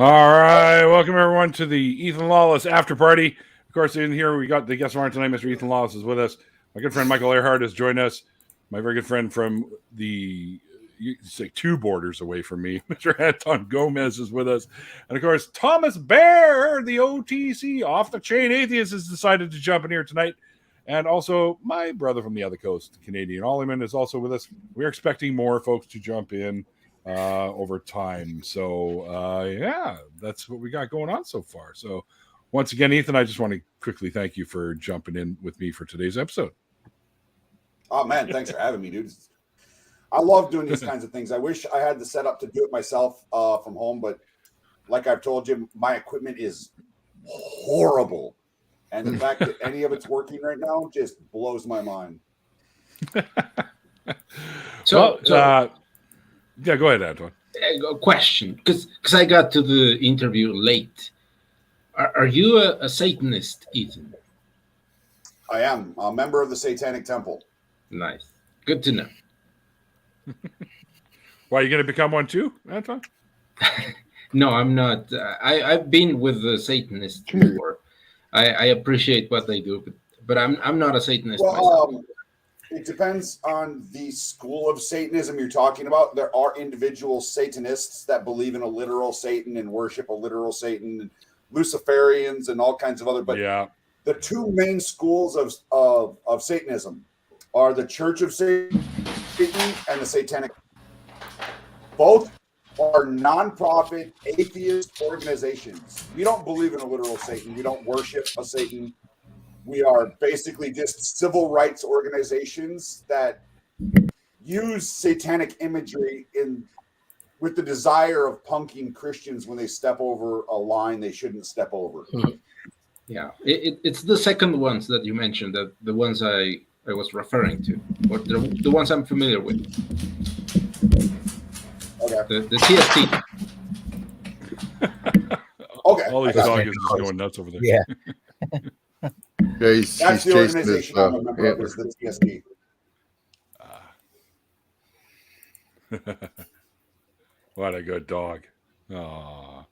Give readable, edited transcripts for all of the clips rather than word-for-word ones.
All right, welcome everyone to the Ethan Lawless after party. Of course, in here we got the guest of honor tonight. Mr. Ethan Lawless is with us. My good friend Michael Earhart has joined us. My very good friend from the two borders away from me, Mr. Anton Gomez is with us, and of course Thomas Bear, the OTC off the chain atheist, has decided to jump in here tonight. And also my brother from the other coast, Canadian Olliman, is also with us. We're expecting more folks to jump in over time. So yeah, that's what we got going on so far. So once again, Ethan, I just want to quickly thank you for jumping in with me for today's episode. Oh man, thanks for having me, dude. I love doing these kinds of things. I wish I had the setup to do it myself from home, but like I've told you, my equipment is horrible. And the fact that any of it's working right now just blows my mind. Yeah, go ahead, Antoine. A question, because I got to the interview late. Are you a Satanist, Ethan? I am a member of the Satanic Temple. Nice. Good to know. Why, are you going to become one too, Antoine? No, I'm not. I've been with the Satanists before. I appreciate what they do, but I'm not a Satanist myself. It depends on the school of Satanism you're talking about. There are individual Satanists that believe in a literal Satan and worship a literal Satan, and Luciferians and all kinds of other. But yeah, the two main schools of Satanism are the Church of Satan and the Satanic. Both are non-profit atheist organizations. We don't believe in a literal Satan. We don't worship a Satan. We are basically just civil rights organizations that use satanic imagery with the desire of punking Christians when they step over a line they shouldn't step over. Yeah, it's the second ones that you mentioned, that the ones I was referring to, or the ones I'm familiar with. Okay. The TST. Okay. All these dogs are just going nuts over there. Yeah. Yeah, he's That's the chasing organization I'm a member of, is the TST. What a good dog. Aww.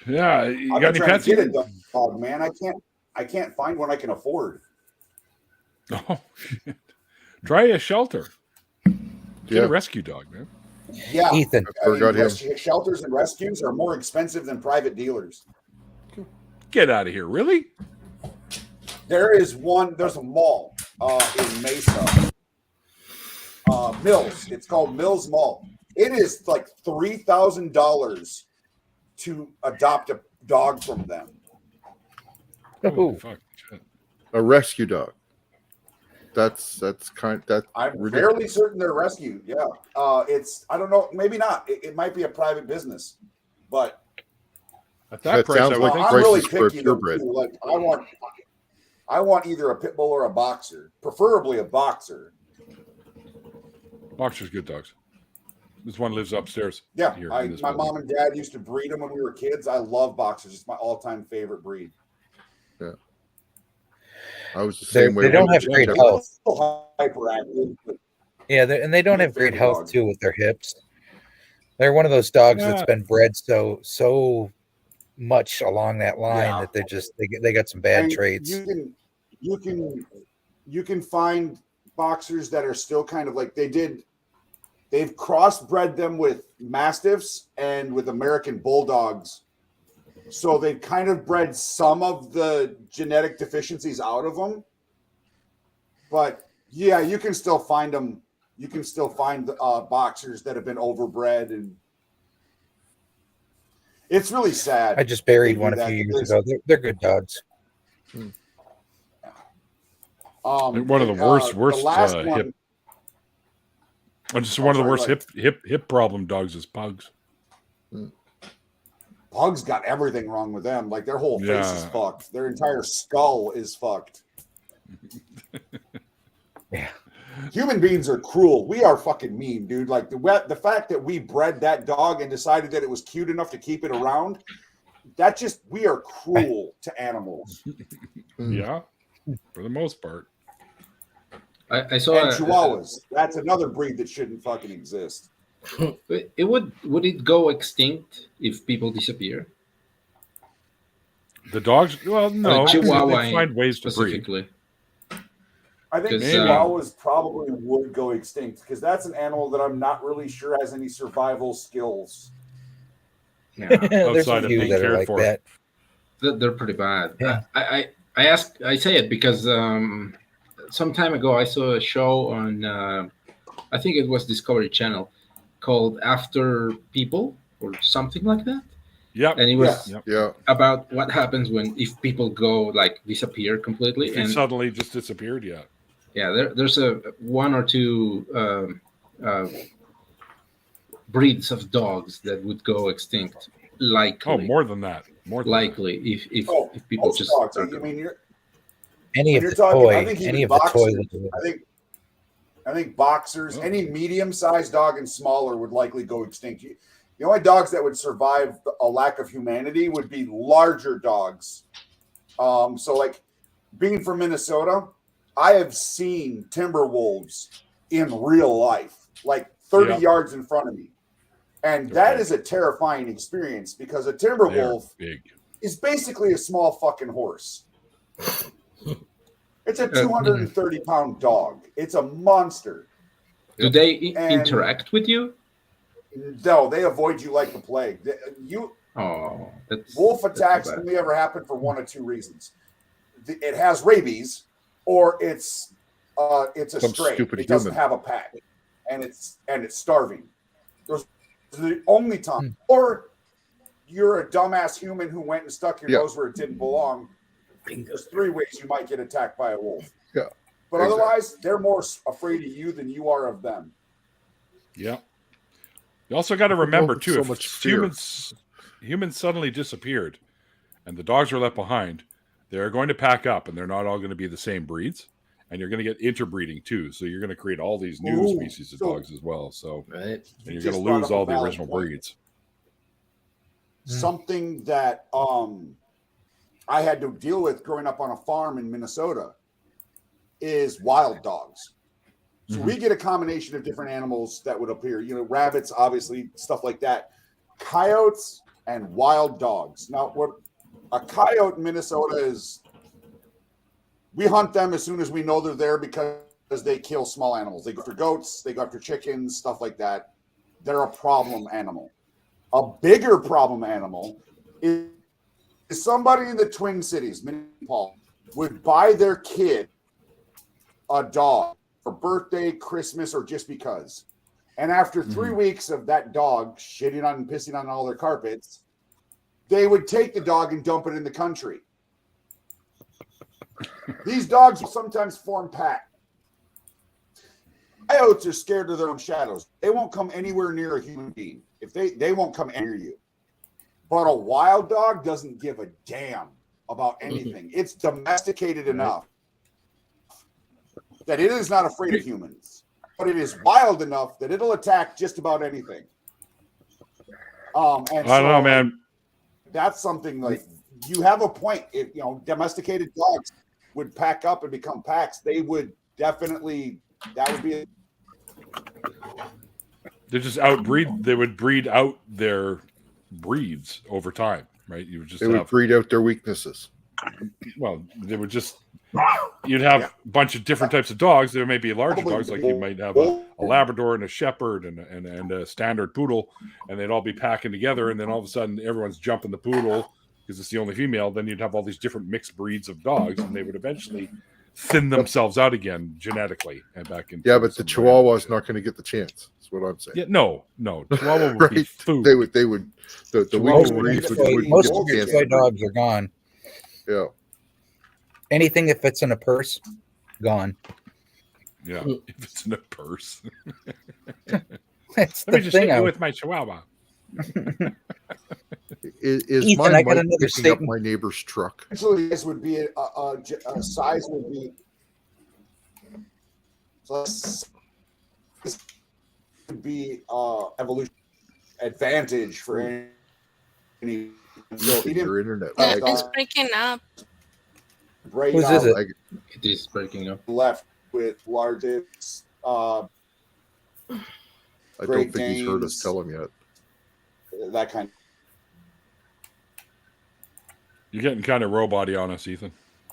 Yeah, you got any pets? Get a dog, man. I can't find one I can afford. Oh shit. Try a shelter. Get a rescue dog, man. Yeah. Ethan. Shelters and rescues are more expensive than private dealers. Get out of here. Really? There's a mall in Mesa. Mills. It's called Mills Mall. It is like $3,000 to adopt a dog from them. Oh, fuck. A rescue dog. That's I'm ridiculous. fairly certain they're rescued. Yeah. I don't know, maybe not. It might be a private business, but at that price, sounds like I'm really prices for picky. purebred. Like I want either a pit bull or a boxer, preferably a boxer. Boxer's good dogs. This one lives upstairs. Yeah, my mom and dad used to breed them when we were kids. I love boxers. It's my all-time favorite breed. Yeah. I was the same way. They don't have great health. Hyperactive. Yeah, and they don't have great health too with their hips. They're one of those dogs that's been bred so much along that line that they got some bad traits. You can find boxers that are still kind of like they've crossbred them with mastiffs and with American bulldogs. So they've kind of bred some of the genetic deficiencies out of them. But yeah, you can still find them. You can still find boxers that have been overbred, and it's really sad. I just buried one a few years ago. They're good dogs. One of the worst hip. Just one of the worst hip problem dogs is pugs. Pugs got everything wrong with them. Like their whole face is fucked. Their entire skull is fucked. Yeah. Human beings are cruel. We are fucking mean, dude. Like the fact that we bred that dog and decided that it was cute enough to keep it around, we are cruel to animals. Yeah, for the most part. I saw Chihuahuas. That's another breed that shouldn't fucking exist. Would it go extinct if people disappear? The dogs? Well, no. Chihuahua They find ways to breed. specifically. I think Because, Chihuahuas probably would go extinct because that's an animal that I'm not really sure has any survival skills. Yeah, There's Outside a of few being that are cared like for. that. they're pretty bad. Yeah. I say it because some time ago I saw a show on I think it was Discovery Channel called After People or something like that, Yep. and it was Yes. Yeah. about what happens if people go like disappear completely. If he And suddenly just disappeared, yeah. yeah, there's a one or two breeds of dogs that would go extinct likely. Oh, more than that. More than likely if people Most just dogs. start I going. mean, you're Any when of you're the talking. toy, I think even any of the toy. boxers. I think boxers, any medium-sized dog and smaller would likely go extinct. The only dogs that would survive a lack of humanity would be larger dogs. So, like being from Minnesota, I have seen timber wolves in real life, like 30 yards in front of me. And that is a terrifying experience because a timber wolf is basically a small fucking horse. It's a 230-pound dog. It's a monster. Do they interact with you? No, they avoid you like the plague. Wolf attacks only ever happen for one of two reasons. It has rabies, or it's a stray. It doesn't have a pack, and it's starving. Those are the only time. Or you're a dumbass human who went and stuck your nose where it didn't belong. There's three ways you might get attacked by a wolf. Yeah. But otherwise, they're more afraid of you than you are of them. Yeah. You also got to remember, too, if much fear. humans suddenly disappeared and the dogs were left behind, they're going to pack up and they're not all going to be the same breeds. And you're going to get interbreeding, too. So you're going to create all these new species of dogs as well. So and you're going to lose all the original breeds. Something that I had to deal with growing up on a farm in Minnesota is wild dogs. So we get a combination of different animals that would appear, rabbits, obviously, stuff like that, coyotes and wild dogs. Now, what a coyote in Minnesota is, we hunt them as soon as we know they're there because they kill small animals. They go after goats, they go after chickens, stuff like that. They're a problem animal. A bigger problem animal is somebody in the Twin Cities, Paul, would buy their kid a dog for birthday, Christmas, or just because. And after 3 weeks of that dog shitting on and pissing on all their carpets, they would take the dog and dump it in the country. These dogs will sometimes form packs. Coyotes are scared of their own shadows. They won't come anywhere near a human being. If they won't come near you. But a wild dog doesn't give a damn about anything. It's domesticated enough that it is not afraid of humans, but it is wild enough that it'll attack just about anything. And I don't know, man. That's something like you have a point. If domesticated dogs would pack up and become packs, they would definitely. That would be. They just outbreed. They would breed out their breeds over time, right? You would just would breed out their weaknesses. Well, they would just. You'd have a bunch of different types of dogs. There may be larger dogs, like you might have a Labrador and a Shepherd and a standard poodle, and they'd all be packing together. And then all of a sudden, everyone's jumping the poodle because it's the only female. Then you'd have all these different mixed breeds of dogs, and they would eventually thin themselves out again genetically and back in. Yeah, but the Chihuahua's not going to get the chance. That's what I'm saying. Yeah, no. Chihuahua would be food. They would. The weakest breeds would most get of the your chance. toy dogs are gone. Yeah. Anything that fits in a purse, gone. Yeah, if it's in a purse. That's Let me the just thing. hit you with my Chihuahua. Is Ethan, my I got mic another picking up statement. my neighbor's truck? Actually, this would be a size would be. So this would be evolution advantage for any. So he Your didn't internet. It's breaking up. break Whose out is it? It is breaking up. left with largest. I Great don't think he's heard us Danes. tell him yet. That kind. You're getting kind of robot-y on us, Ethan.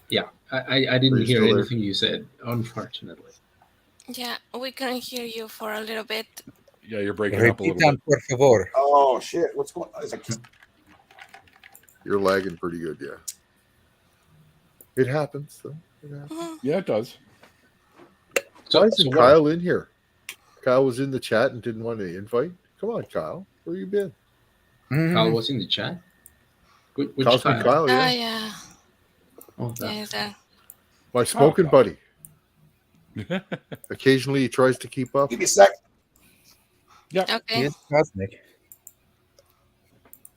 Yeah, I Are you didn't hear still there? anything you said, unfortunately. Yeah, we couldn't hear you for a little bit. Yeah, you're breaking up a little Repitan, bit. por favor. Oh shit! What's going on? You're lagging pretty good, yeah. It happens, though. It happens. Mhm. Yeah, it does. So, Why isn't so Kyle in here? Kyle was in the chat and didn't want to invite. Come on, Kyle. Where you been? Mhm. Kyle was in the chat. Which Kyle's Kyle? been Kyle, Oh, yeah. yeah. Oh, that. Yeah, that. My smoking Kyle. buddy. Occasionally he tries to keep up. Give me a sec. He Okay. is cosmic.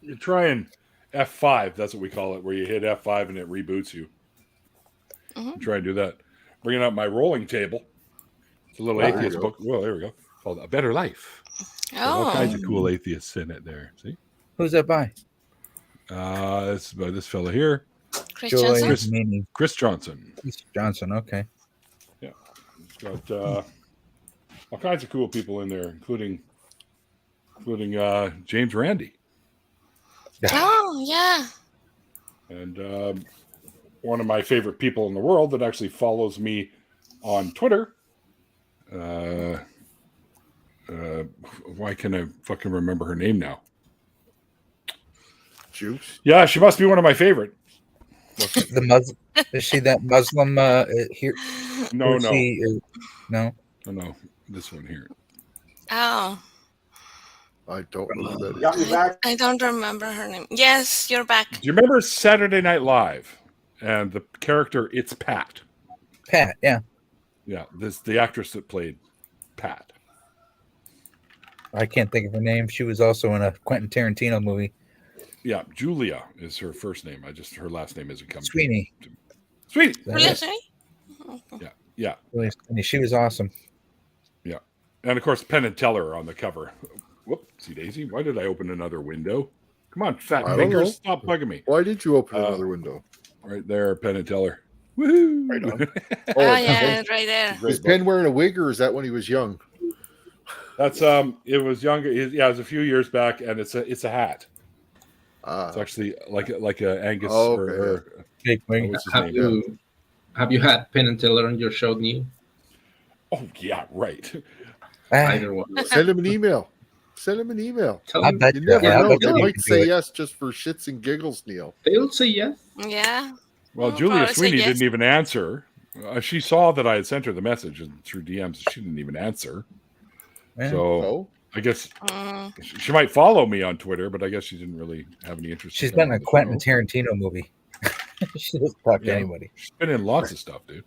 You're trying F5. That's what we call it, where you hit F5 and it reboots you. Mhm. Try and do that. Bringing up my rolling table. It's a little Oh, there atheist you go. book. Well, there we go. Called A Better Life. Got all kinds Oh. of cool atheists in it there. See? Who's that by? It's by this fella here, Christiansen? Chris- Meaning Chris Johnson. Johnson. Okay. He's got all kinds of cool people in there, including James Randi. Oh, yeah. And one of my favorite people in the world that actually follows me on Twitter. Why can I fucking remember her name now? Juice. Yeah, she must be one of my favorite. The Muslim. Is she that Muslim here? No, Is no, she, no. no. This one here. Oh. I don't know who that is. Got me back. I don't remember her name. Yes, you're back. Do you remember Saturday Night Live and the character It's Pat? Pat. Yeah. Yeah, the actress that played Pat. I can't think of her name. She was also in a Quentin Tarantino movie. Yeah, Julia is her first name. Her last name isn't coming. Sweeney. Sweetie. That Really? is Sorry? Yeah. Really Sweeney. She was awesome. And of course, Penn and Teller on the cover. Whoopsie daisy. Why did I open another window? Come on, fat I don't fingers. know. Stop bugging me. Why did you open another window? Right there, Penn and Teller. Woohoo! Right on. Oh, yeah, it's right there. Is Penn wearing a wig or is that when he was young? That's it was younger. Yeah, it was a few years back, and it's a hat. It's actually like a Angus Oh, or okay. Big wing. what's his Have name? you had Penn and Teller on your show, Neil? Oh yeah, right. Either one. Send him an email. Send him an email. Tell I them bet You you. never I know. bet They you might can do say it. yes just for shits and giggles, Neil. they'll say yes. Yeah. Well, Oh, Julia probably say Sweeney yes. didn't even answer. She saw that I had sent her the message through DMs. She didn't even answer. Yeah. So Oh, I guess Mm. she might follow me on Twitter, but I guess she didn't really have any interest. She's in been in coming a on the Quentin show. Tarantino movie. She doesn't talk to Yeah. anybody. She's been in lots of stuff, dude.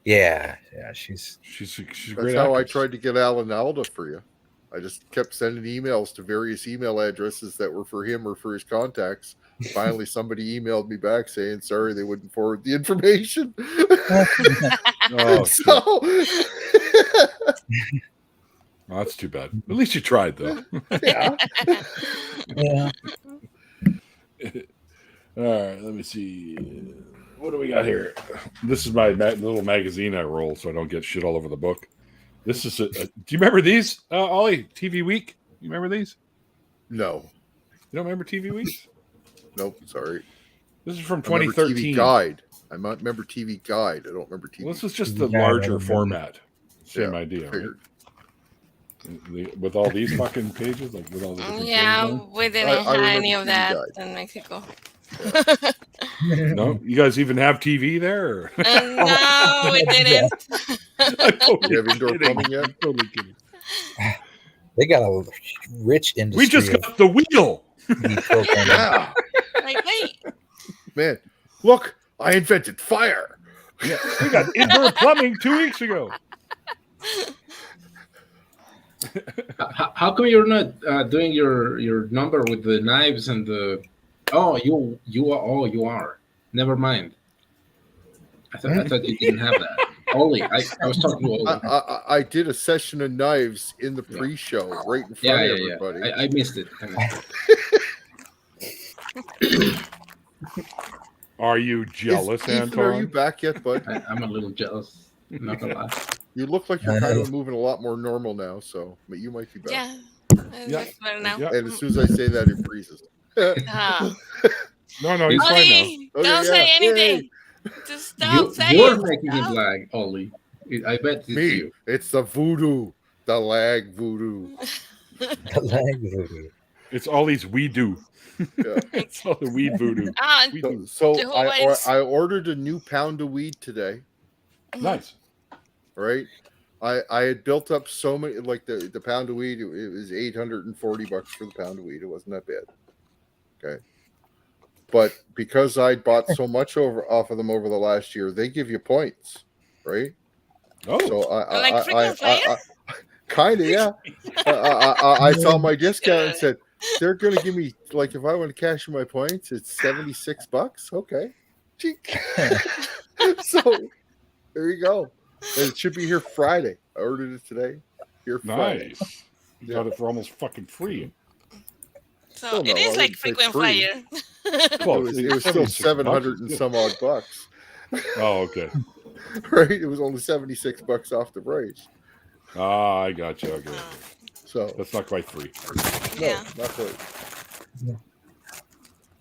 Yeah. She's She's a that's great how I actress. tried to get Alan Alda for you. I just kept sending emails to various email addresses that were for him or for his contacts. Finally, somebody emailed me back saying, sorry, they wouldn't forward the information. Oh, shit. So, Oh, that's too bad. At least you tried, though. yeah. yeah. All right, let me see. What do we got here? This is my little magazine I roll so I don't get shit all over the book. This is do you remember these, Ollie? TV Week? You remember these? No. You don't remember TV Week? Nope. Sorry. This is from I remember 2013. TV Guide. I might remember TV Guide. I don't remember TV. Well, this was just the Yeah, I larger remember. format. Same Yeah, idea, right? figured. With all these fucking pages, like with all the different Yeah, pages we didn't I have remember any of TV that Guide. in Mexico. on. No, you guys even have TV there? Or? No, we didn't. I'm totally You have indoor kidding. plumbing yet? I'm totally kidding. They got a rich industry. We just of got the wheel. TV programming. Yeah. Like, wait. Man, look, I invented fire. Yeah, we got indoor plumbing 2 weeks ago. How come you're not doing your number with the knives and the? Oh, you are. Oh, you are. Never mind. I thought you didn't have that. Ollie, I was talking to Ollie. I did a session of knives in the pre-show right in front of everybody. I missed it. Are you jealous, Ethan, Anton? are you back yet, bud? I'm a little jealous. I'm not gonna lie. You look like you're kind of moving a lot more normal now, so but you might be better. Yeah. Yeah. It's better now. Yeah. And as soon as I say that, it freezes. Ah. No, he's fine now. Ollie, Okay, don't yeah. say anything. Yay. Just stop saying You're it. making him Stop. lag, Ollie. I bet it's Me, you. it's the voodoo, the lag voodoo. It's all these we do. Yeah. It's all the weed voodoo. Ah, We do. So Jehovah's- I ordered a new pound of weed today. Nice. Right, I had built up so many, like the pound of weed. It was $840 for the pound of weed. It wasn't that bad. Okay, but because I bought so much off of them over the last year, they give you points, right? Oh, So Like freaking fire? kind of, yeah. I saw my discount and said they're going to give me, like, if I want to cash in my points, it's $76. Okay, so there you go. And it should be here Friday. I ordered it today. Here Friday. nice. You got it for almost fucking free. So Still it no, I is like wouldn't say frequent free. fire. Close. It was still 700 and $76. some odd bucks. Oh, okay. Right? It was only $76 off the price. Ah, I got you. Okay. So That's not quite free. Yeah. no, not quite.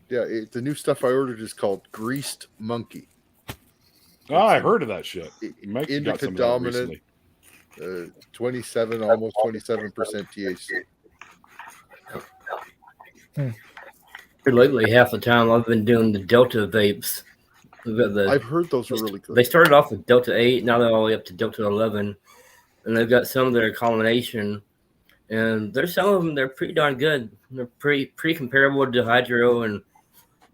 Yeah, the new stuff I ordered is called Greased Monkey. Ah, I heard of that shit. Mike Indica got some of that dominant, recently. 27, almost 27% THC. Lately, half the time I've been doing the Delta vapes. We've got the, I've heard those are really good. they started off with Delta 8, now they're all the way up to Delta 11, and they've got some that are a combination. And there's some of them they're pretty darn good. They're pretty comparable to Hydro, and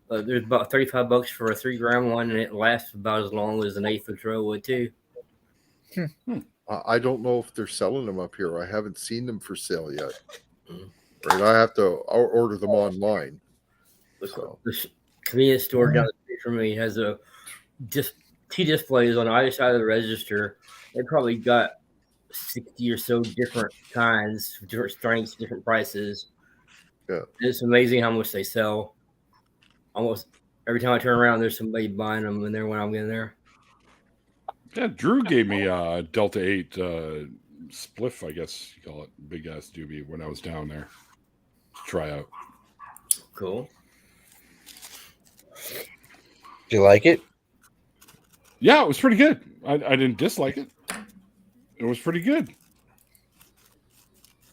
there's about $35 for a 3-gram one, and it lasts about as long as an eighth of Tro would too. I don't know if they're selling them up here. I haven't seen them for sale yet. Right, I have to order them online. So. The convenience store down the street from me has a T displays on either side of the register. They probably got 60 or so different kinds, different strengths, different prices. Yeah, it's amazing how much they sell. Almost every time I turn around, there's somebody buying them in there when I'm in there. Yeah, Drew gave me a Delta 8 spliff, I guess you call it, big ass doobie, when I was down there to try out. Cool. Do you like it? Yeah, it was pretty good. I didn't dislike it. It was pretty good.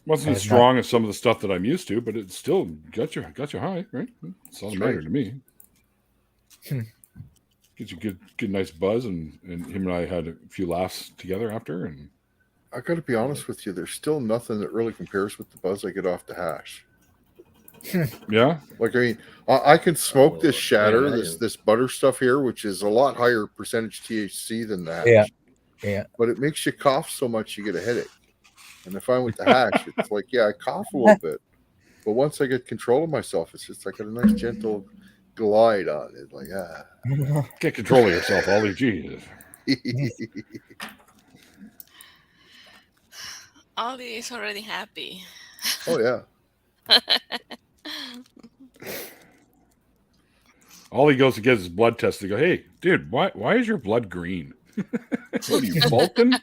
Wasn't as strong as some of the stuff that I'm used to, but it still got you high, right? That's all that mattered to me. Gets you good nice buzz, and him and I had a few laughs together after. And I got to be honest with you, there's still nothing that really compares with the buzz I get off the hash. Yeah, like, I mean, I can smoke this shatter, this butter stuff here, which is a lot higher percentage THC than the hash. Yeah. But it makes you cough so much you get a headache. And if I'm with the hash, it's like, yeah, I cough a little bit, but once I get control of myself, it's just like a nice gentle glide on it. Like, get control of yourself, Ollie. Jesus. Ollie is already happy. Oh yeah. Ollie goes to get his blood test. They go, "Hey, dude, why is your blood green? What are you, Vulcan?"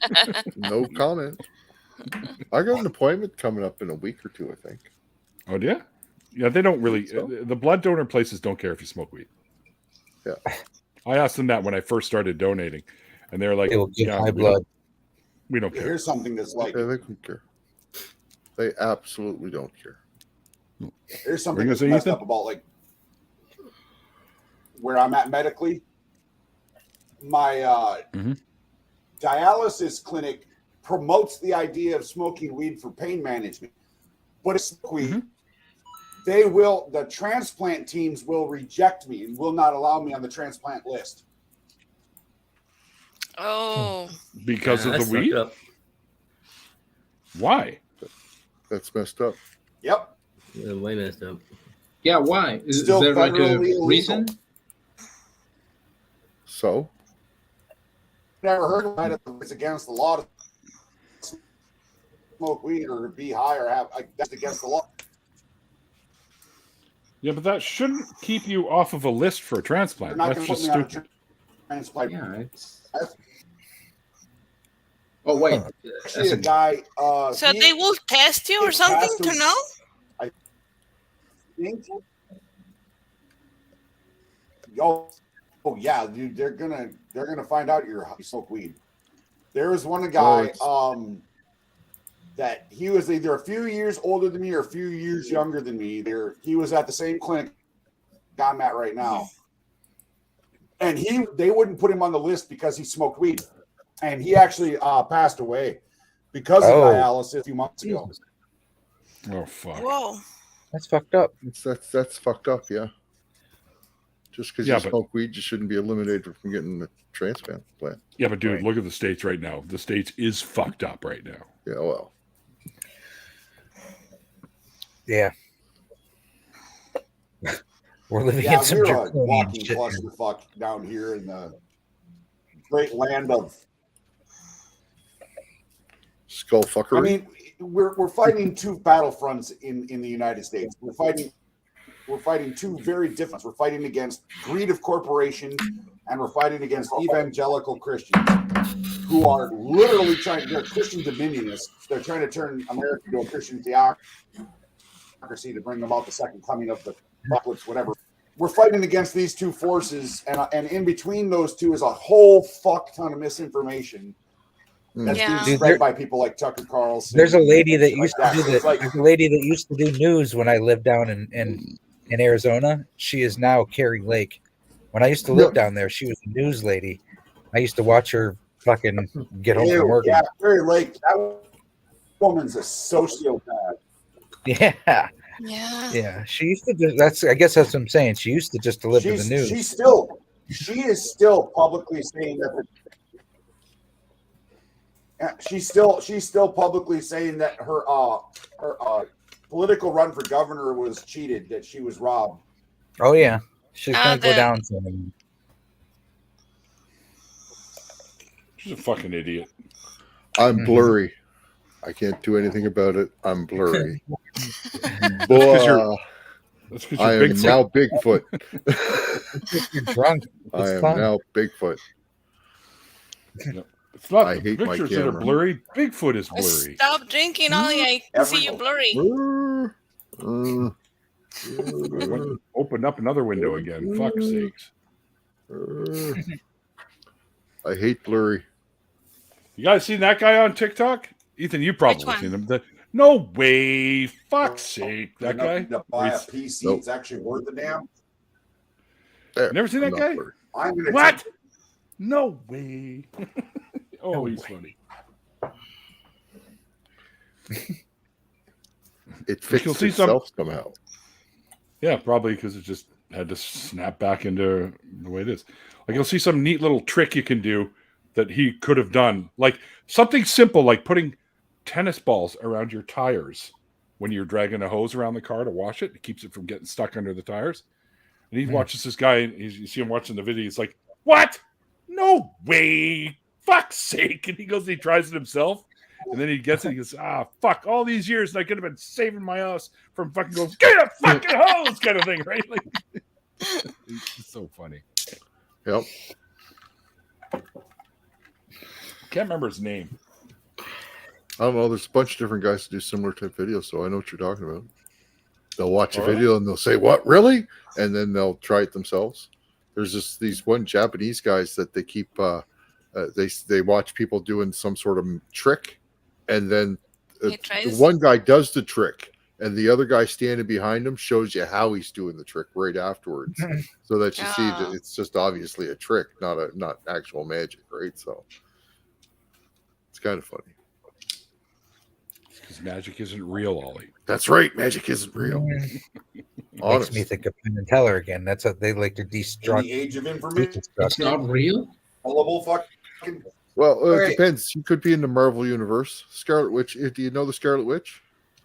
No comment. I got an appointment coming up in a week or two, I think. Oh, yeah? Yeah, they don't really... So? The blood donor places don't care if you smoke weed. Yeah. I asked them that when I first started donating, and they're like, It will give yeah, high blood. We don't care. Here's something that's like, Yeah, they don't care. They absolutely don't care. here's something Were you that's gonna say, messed Ethan? up about like where I'm at medically. My dialysis clinic promotes the idea of smoking weed for pain management, but it's weed. The transplant teams will reject me and will not allow me on the transplant list. Oh, Because of That's the weed? fucked up. Why? That's messed up. Yep. Yeah, way messed up. Yeah, why? Is Still there like a federally illegal. reason? So, Never heard of it. It's against the law to smoke weed or to be high or have that's against the law. Yeah, but that shouldn't keep you off of a list for a They're transplant. not That's going to just put me on a stupid. transplant. Yeah, it's Oh wait, Actually, a guy. So they will test you or he something passed to him- know? I think. Oh yeah, dude, they're gonna find out you smoke weed. There was one guy that he was either a few years older than me or a few years younger than me. He was at the same clinic I'm at right now, and they wouldn't put him on the list because he smoked weed, and he actually passed away because of dialysis a few months ago. Oh fuck. Whoa. That's fucked up. That's fucked up. Yeah. Just because Yeah, you but- smoke weed, you shouldn't be eliminated from getting the transplant. Yeah, but dude, Right. look at the states right now. The states is fucked up right now. Yeah, well, Yeah. We're living Yeah, in some we're a draconian walking shit. clusterfuck down here in the great land of. skull fuckery. I mean, we're fighting two battlefronts in the United States. We're fighting two very different. We're fighting against greed of corporations, and we're fighting against evangelical Christians who are literally they're Christian dominionists. They're trying to turn America into a Christian theocracy to bring about the second coming of the apocalypse, whatever. We're fighting against these two forces, and in between those two is a whole fuck ton of misinformation that's Yeah. being spread by people like Tucker Carlson. There's a lady that used like to do that. that. It's like- There's a lady that used to do news when I lived down in Arizona. She is now Carrie Lake. When I used to live down there, she was a news lady. I used to watch her fucking get home from work. Yeah, Barry Lake. That woman's a sociopath. Yeah, Yeah. yeah. She used to do. I guess that's what I'm saying. She used to just deliver the news. She is still publicly saying that. She's still publicly saying that her political run for governor was cheated. That she was robbed. Oh yeah, she's gonna go the- down soon. She's a fucking idiot. I'm blurry. I can't do anything about it. I'm blurry. 'cause you're- That's because I you're am Bigfoot. now Bigfoot. You're drunk. I It's am fun. now Bigfoot. It's not I the hate my pictures that are camera. blurry. Bigfoot is blurry. Stop drinking, Ollie. I can see you blurry. Open up another window again. Fuck's sakes. I hate blurry. You guys seen that guy on TikTok? Ethan, you probably one? seen him. No way. Fuck's sake. That guy? To buy a He's- PC, Nope. it's actually worth the damn. There, Never seen that I'm not guy? blurry. I'm gonna What? No way. Oh, No he's way. funny. It fixed You'll see some- itself somehow. Yeah, probably because it just had to snap back into the way it is. Like you'll see some neat little trick you can do that he could have done. Like something simple like putting tennis balls around your tires when you're dragging a hose around the car to wash it. It keeps it from getting stuck under the tires. And he watches this guy, and you see him watching the video. He's like, "What? No way! Fuck's sake!" And he goes, and he tries it himself, and then he gets it. He goes, fuck! All these years, and I could have been saving my ass from fucking going, get a fucking hose, kind of thing, right? Like, it's so funny. Yep. Can't remember his name. I don't know. There's a bunch of different guys that do similar type videos, so I know what you're talking about. They'll watch a All right. video and they'll say, "What, really?" And then they'll try it themselves. There's just these one Japanese guys that they keep. They watch people doing some sort of trick, and then He the tries. one guy does the trick, and the other guy standing behind him shows you how he's doing the trick right afterwards, so that you see that Oh. it's just obviously a trick, not actual magic, right? So it's kind of funny. Because magic isn't real, Ollie. That's right. Magic isn't real. Makes Honest. me think of Penn and Teller again. That's what they like to In the destruct. age of information, It's not real. gullible fucking. Well, it right. depends. You could be in the Marvel universe. Scarlet Witch. Do you know the Scarlet Witch?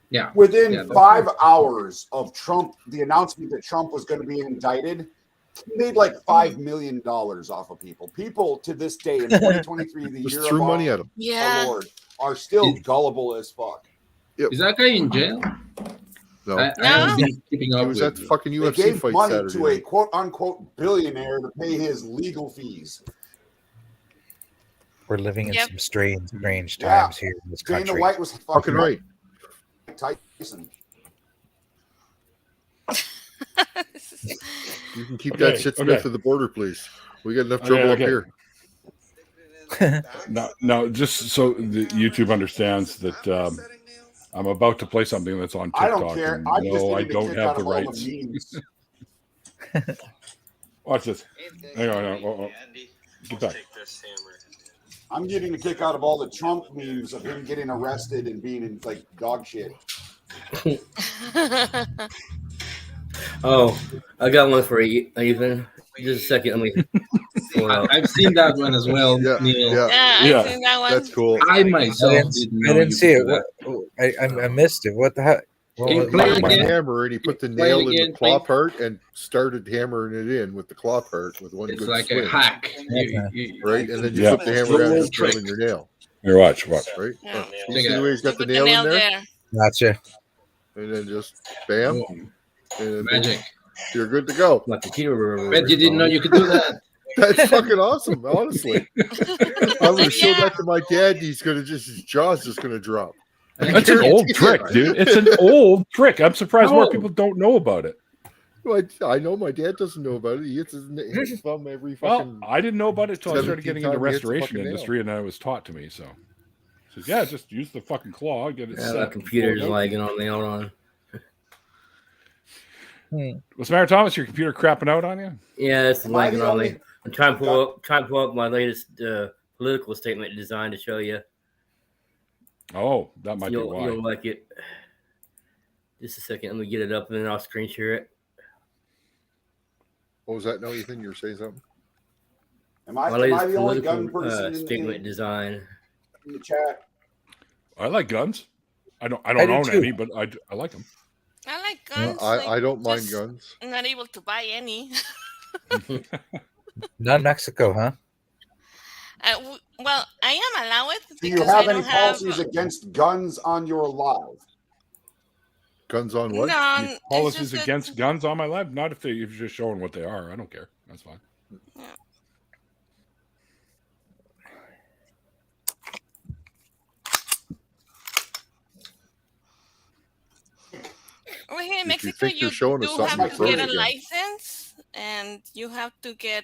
Yeah. Within Yeah, that's 5 hours of Trump, the announcement that Trump was going to be indicted, he made like $5 million off of people. People to this day in 2023, the Just year threw of money our at him. Yeah. Lord, are still Is- gullible as fuck. Is that guy in jail? No, I No. haven't been keeping he up was with at the it. fucking They UFC gave fight money Saturday. to a night. quote unquote billionaire to pay his legal fees. We're living in Yep. some strange Yeah. times here in this Dana country. White was Fucking right. Tyson. You can keep Okay, that shit smith okay. at the border, please. We got enough Okay, trouble okay. up here. No, just so the YouTube understands that I'm about to play something that's on I TikTok. don't care. and I'm just no, I getting a don't kick have out the of all rights. the memes. Watch this. Hang on. Oh. Get back. I'm getting a kick out of all the Trump memes of him getting arrested and being in like dog shit. Oh, I got one for you, Ethan. Just a second. Let me pull it out. I've seen that one as well, Yeah, Neil. yeah, Yeah. I think that one. that's cool. I I myself didn't see it. What, I missed it. What the heck? Can you What- play He it took a again? hammer and he put the Play it nail in again, the claw please. part and started hammering it in with the claw part with one It's good like swing, a hack. right? And then you Yeah. flip the hammer Little down and trick. drill in your nail, Here, watch. right? Yeah. You see the way he's got the Put nail in there, Gotcha. and then just bam, Boom. and then Magic. you're good to go. My computer. Bet you didn't know you could do that. That's fucking awesome, honestly. I'm gonna show Yeah. that to my dad. He's gonna just his jaw's just gonna drop. That's an old trick, dude. It's an old trick. I'm surprised more No. people don't know about it. Well, I know my dad doesn't know about it. He hits his thumb every Well, fucking. I didn't know about it until I started 17 getting into time he hits the restoration fucking nail. industry, and it was taught to me. So, he says, yeah, just use the fucking claw, get it Yeah, set. my computer's pull it out. lagging on me. Hold on. What's the matter, Thomas? Your computer crapping out on you? Yeah, it's Am I lagging the on me. only- I'm trying to pull up my latest political statement design to show you. Oh, that might be why. You'll like it. Just a second. Let me get it up and then I'll screen share it. What was that? No, Ethan, you were saying something. Am My I latest the only gun political person statement design. in the chat? I like guns. I don't I do own too. any, but I like them. I like guns. I don't mind just guns. Not able to buy any. Not Mexico, huh? Well, I am allowed Do because you I have don't any policies against guns on your live? Guns on what? No, Your it's policies just that- against guns on my live? Not if you're just showing what they are. I don't care. That's fine. Over here in If you Mexico, think you're you showing us do something, have you to get throw a it again. license, and you have to get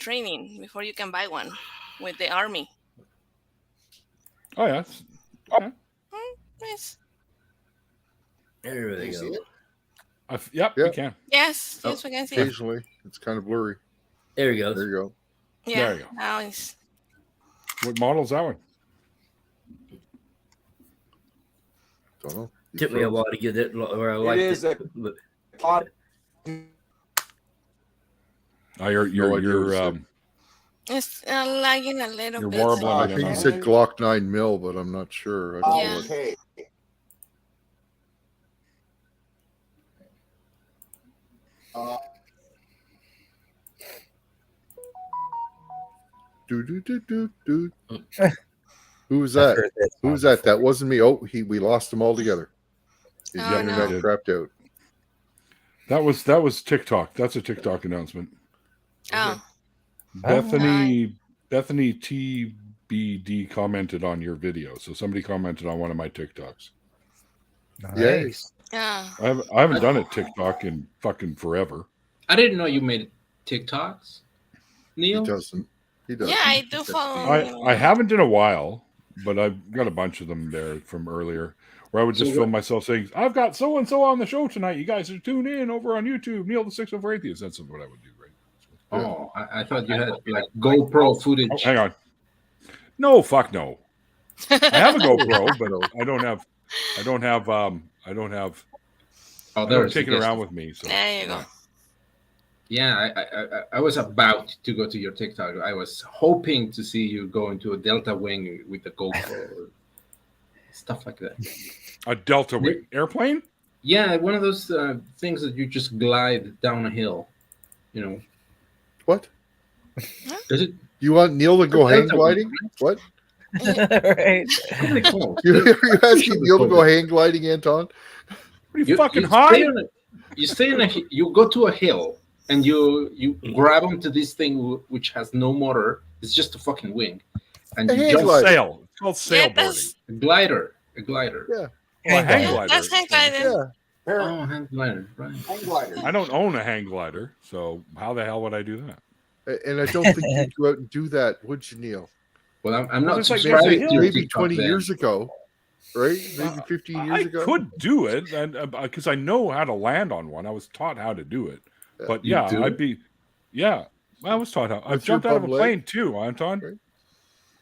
training before you can buy one with the army. Oh yeah. Nice. There they You see go. it? Yep, Yeah. we can. Yes, Oh, yes, we can see. it. Occasionally, it's kind of blurry. There he goes. There you go. Yeah, There you go. now it's What model is that one? Don't know. You Took me a froze. while to get it where I It liked is it. a But pod. Oh, you're No idea what it said. it's lagging a little You're bit. warbling I again, think he huh? said Glock 9 mil, but I'm not sure. I don't know Yeah. what- Okay. Do. Who was I've that? heard that Who was song that? That wasn't me. Oh, we lost him altogether. His Oh, internet no. crapped out. That was TikTok. That's a TikTok announcement. Oh, Bethany TBD commented on your video. So somebody commented on one of my TikToks. before. Yay. Nice. yeah. I haven't done it TikTok in fucking forever. I didn't know you made TikToks, He Neil. doesn't. He doesn't. Yeah, I do That's follow. I haven't in a while, but I've got a bunch of them there from earlier where I would just So film myself saying, I've got so and so on the show tonight. You guys are tuned in over on YouTube. Neil the 604 Atheist. That's what I would do, right? Oh, I thought you had like GoPro footage. Oh, hang on. No, fuck no. I have a GoPro, but I don't have Oh, I don't there's take it the around guest. with me. So There you go. Yeah, I was about to go to your TikTok. I was hoping to see you go into a Delta Wing with the GoPro or stuff like that. a Delta Wing airplane? Yeah, one of those things that you just glide down a hill. You know, What? is it You want Neil to go hang Delta gliding? Wing, What? Right. What are they called? You're asking Neil to go hang gliding, Anton? What are you fucking you high? stay on you go to a hill and you grab onto this thing which has no motor. It's just a fucking wing, And A you hang jump glider. Sail. It's called Yeah, sailboarding. that's, a glider. A glider. Yeah. Well, a Hang hang glider. glider. that's hang gliding. Yeah. Oh, hang glider. Right. Hang glider. I don't own a hang glider, so how the hell would I do that? And I don't think you'd go out and do that, would you, Neil? Well, I'm Well, not there's like- subscribed there's a to hill. Maybe TikTok 20 then. years ago, right? Maybe 15 years I ago. could do it, and because I know how to land on one. I was taught how to do it. But You yeah, do? I'd be. Yeah, I was taught how. I've With your jumped out of a bum leg? plane too, Anton. Right.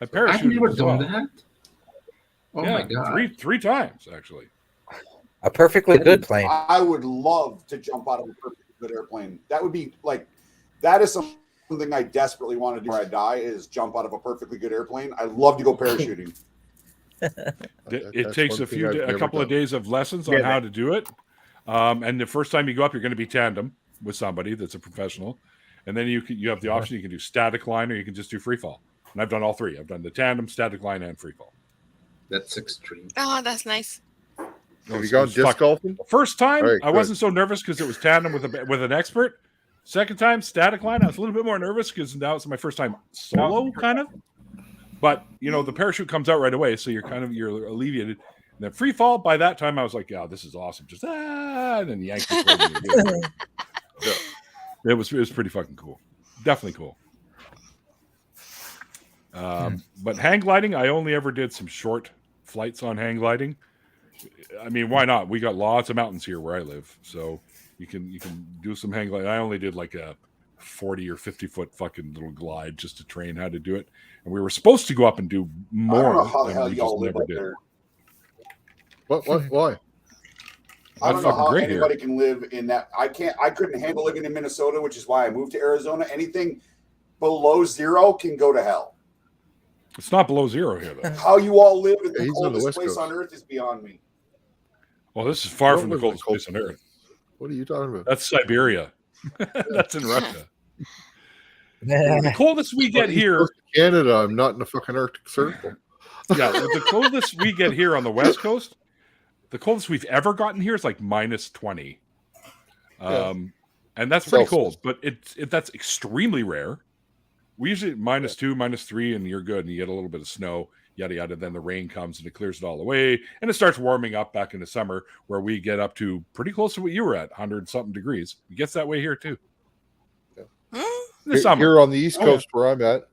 I I've parachuted. never as done well. that. Oh Yeah, my god! three times actually. A perfectly good plane. I would love to jump out of a perfectly good airplane. That would be like, that is something I desperately want to do. Where I die is jump out of a perfectly good airplane. I love to go parachuting. It That's takes one a thing few, I've a never couple of done. days of lessons on how to do it. And the first time you go up, you're going to be tandem with somebody that's a professional, and then you have the option. You can do static line, or you can just do free fall. And I've done all three. I've done the tandem, static line, and free fall. That's extreme. Oh, that's nice. Have you gone disc golfing? First time, All right, I wasn't so nervous because it was tandem with an expert. Second time, static line, I was a little bit more nervous because now it's my first time solo, kind of. But the parachute comes out right away, so you're alleviated. And then free fall. By that time, I was like, "Yeah, this is awesome!" Just and then yank the so, it was pretty fucking cool. Definitely cool. But hang gliding, I only ever did some short flights on hang gliding. I mean, why not? We got lots of mountains here where I live, so you can do some hang gliding. I only did like a 40 or 50 foot fucking little glide just to train how to do it. And we were supposed to go up and do more. I don't know how the and hell we y'all just live never up did. there. What? Why? I don't know fucking how great here. anybody can live in that. I couldn't handle living in Minnesota, which is why I moved to Arizona. Anything below zero can go to hell. It's not below zero here, though. How you all live in Yeah, the he's on the coldest West place Coast. on earth is beyond me. Well, this is far Don't from the live in coldest the place on Earth. What are you talking about? That's Siberia. That's in Russia. Yeah. The coldest we get here, Canada. I'm not in the fucking Arctic Circle. the coldest we get here on the West Coast, the coldest we've ever gotten here is like minus 20. And that's pretty Celsius. cold, but that's extremely rare. We usually minus 2, minus 3, and you're good, and you get a little bit of snow, yada yada. Then the rain comes and it clears it all away, and it starts warming up back in the summer, where we get up to pretty close to what you were at, 100-something degrees. It gets that way here too. In the summer. Here on the East Coast where I'm at,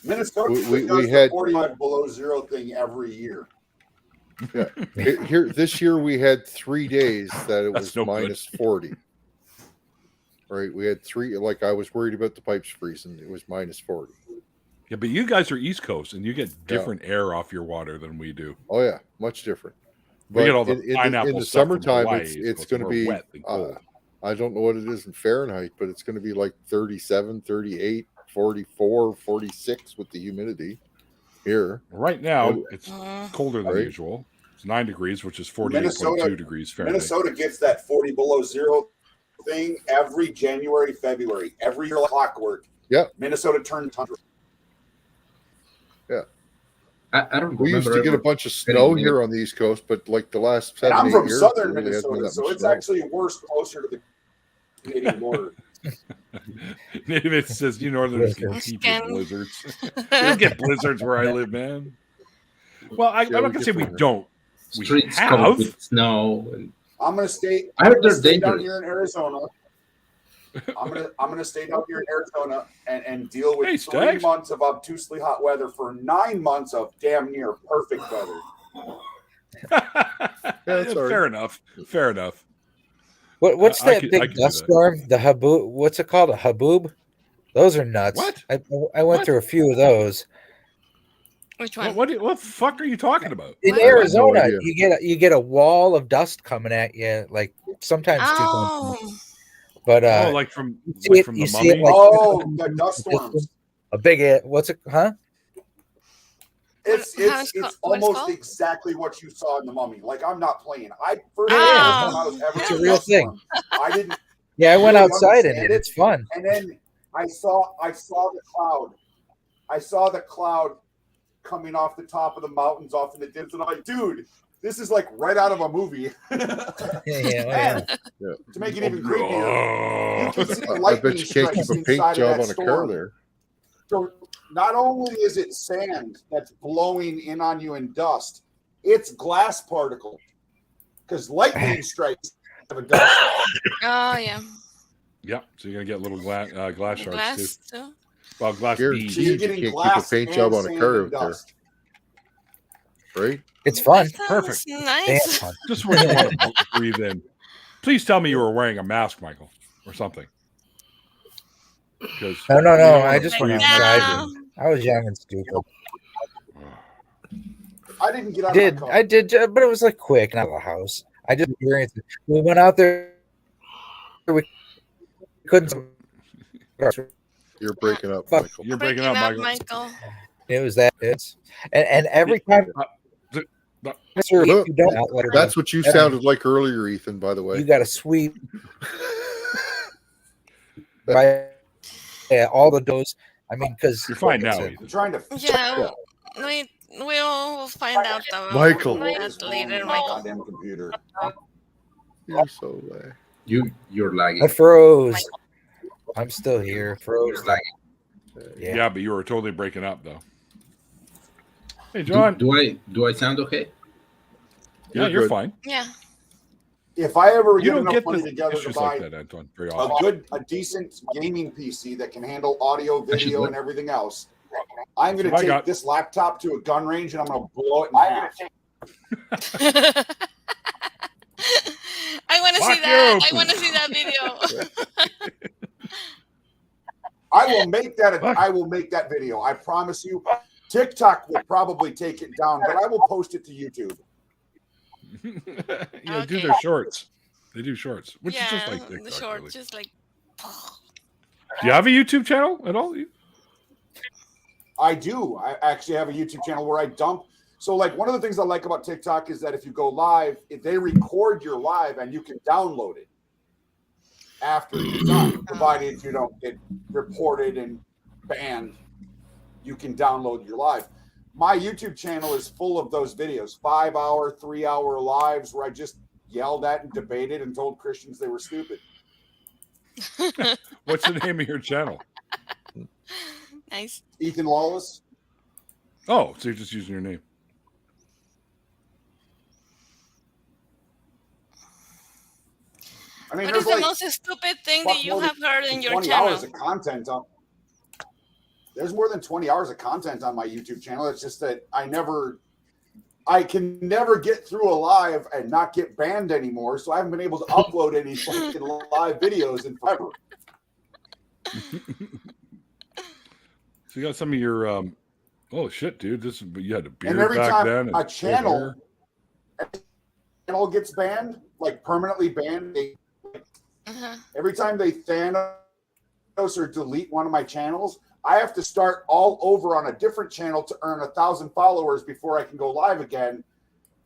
Minnesota We does the had- 45 below zero thing every year. here this year we had 3 days that it That's was no good. minus 40. Right, we had 3. Like I was worried about the pipes freezing. It was minus 40. Yeah, but you guys are East Coast, and you get different air off your water than we do. Oh yeah, much different. We get all the in pineapple the stuff from summertime, Hawaii, it's so going to more be wet than cold. I don't know what it is in Fahrenheit, but it's going to be like 37, 38, 44, 46 with the humidity here. Right now, Oh. it's colder than Right. usual. It's 9 degrees, which is 48.2 Minnesota- degrees Fahrenheit. Minnesota gets that 40 below zero thing every January, February. Every year like clockwork. Yep. Minnesota turned tundra. I don't We used to get a bunch of snow here on the East Coast, but like the last 7 And I'm 8 from years, southern there really hasn't been Minnesota, that so much it's snow. actually worse closer to the Canadian border. It says you northerners can keep your Can- blizzards. We don't get blizzards where I live, man. Well, I'm not we gonna say get we them. don't. We streets have. covered with snow. And I'm gonna stay. I heard I'm gonna they're stay down dangerous. here in Arizona. I'm gonna stay down here in Arizona and deal with Hey, 3 Stags. months of obtusely hot weather for 9 months of damn near perfect weather. that's all right. Fair enough. Fair enough. What's I that could- I big could do dust that. storm? The haboob? What's it called? A haboob? Those are nuts. What? I went What? through a few of those. Which one? What the fuck are you talking about? In I have no Arizona, idea. you get a wall of dust coming at you, like sometimes 2 Oh, times. But Oh, like from see it- the you see it mummy. like- Oh, the dust storms. a big what's it? Huh? It's How it's it's called- what it's almost called? exactly what you saw in the Mummy. Like I'm not playing. I first Oh. time I was ever It's in a a real dust thing. storm. I didn't, Yeah, I went really outside in understand it. It's fun. and then I saw the cloud. I saw the cloud coming off the top of the mountains, off in the distance, and I'm like, dude, this is like right out of a movie. Yeah. To make it even creepier, you Oh. can see I lightning bet you can't keep strikes a paint inside of job that on a car storm. there. So not only is it sand that's blowing in on you in dust, it's glass particle because lightning strikes have a dust. Oh yeah. Yep. So you're gonna get little glass shards too. Glass too. Well, glass Guaranteed beads. So you're you getting can't keep a glass paint and job on a sand car and out there, dust. right? It's fun. That sounds Perfect. Damn Nice. fun. Just what you want to breathe in. Please tell me you were wearing a mask, Michael, or something. Because No. you don't I wanna just breathe went in. outside. No. I was young and stupid. I didn't get out of my car. I did, but it was like quick, not the house. I just experienced it. We went out there. We couldn't. You're breaking up, Fuck. Michael. You're breaking up, Michael. Michael. It was that. And every time. Sir, Look, you don't outlet her That's what you sounded like earlier, Ethan, by the way. You got to sweep by all the doors. I mean, because You're fine now. I'm trying to. Yeah. We'll find out about Michael. that later, Michael. Goddamn computer. You're so You're lagging. I froze. I'm still here. Froze. Yeah. Yeah, but you were totally breaking up, though. Hey, Do, John. do I sound okay? Yeah, you're good. fine. Yeah. If I ever You get don't enough get money the together to issues buy like that, Anton, very often. a decent gaming PC that can handle audio, Actually, video, what- and everything else, I'm going So I to take got- this laptop to a gun range and I'm going to blow it in half. I want to see Fuck that. you. I want to see that video. I will make that. Fuck. I will make that video. I promise you. TikTok will probably take it down, but I will post it to YouTube. Yeah, do Okay. their shorts. They do shorts, which is Yeah, just like the TikTok, short, really. just like. Do you have a YouTube channel at all? I do. I actually have a YouTube channel where I dump. So, like, one of the things I like about TikTok is that if you go live, if they record your live and you can download it after you're done, provided you don't get reported and banned, you can download your live. My YouTube channel is full of those videos, 5-hour, 3-hour lives where I just yelled at and debated and told Christians they were stupid. What's the name of your channel? Nice. Ethan Lawless. Oh, so you're just using your name. I mean, What there's is the like most stupid thing fuck that you more have heard in your 20 channel? hours of content on. There's more than 20 hours of content on my YouTube channel. It's just that I can never get through a live and not get banned anymore. So I haven't been able to upload any fucking live videos in forever. So you got some of your oh shit, dude. You had a beard And every back time then. a channel gets banned, like permanently banned, every time they Thanos or delete one of my channels, I have to start all over on a different channel to earn 1,000 followers before I can go live again.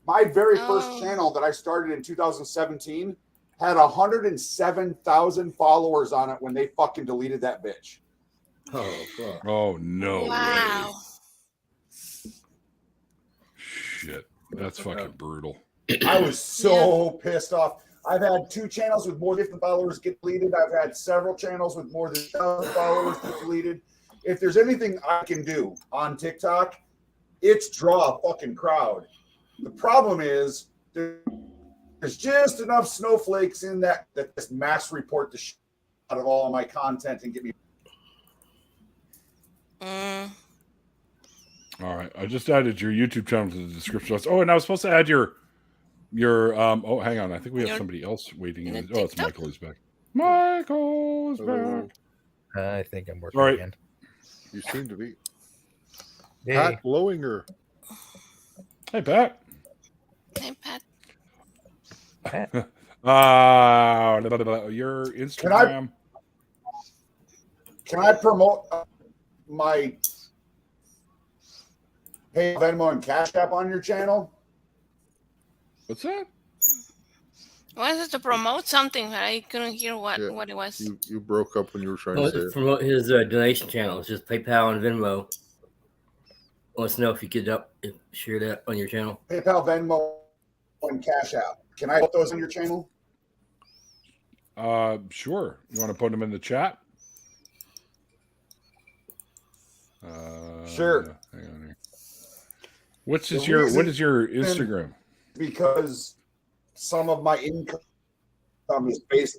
My very first channel that I started in 2017 had 107,000 followers on it when they fucking deleted that bitch. Oh, fuck. Oh no. Wow. Way. Shit. That's fucking brutal. I was so pissed off. I've had 2 channels with more than 50 followers get deleted. I've had several channels with more than 1,000 followers get deleted. If there's anything I can do on TikTok, it's draw a fucking crowd. The problem is there's just enough snowflakes in that just mass report the shit out of all of my content and get me. All right. I just added your YouTube channel to the description. Oh, and I was supposed to add your oh, hang on. I think we have somebody else waiting. in a Oh, it's TikTok? Michael is back. Michael is back. I think I'm working All right. again. You seem to be. Hey, Pat Blowinger. Hey, Pat. Hey, Pat. Your Instagram. Can I promote my Pay Venmo and Cash App on your channel? What's that? Was it to promote something? But I couldn't hear what Yeah. it was. You broke up when you were trying Well, to say to it. promote his donation channel. It's just PayPal and Venmo. Wants to know if you could share that on your channel. PayPal, Venmo, and Cash App. Can I put those on your channel? Sure. You want to put them in the chat? Sure. Hang on here. What The is your reason- Instagram? Because some of my income is based.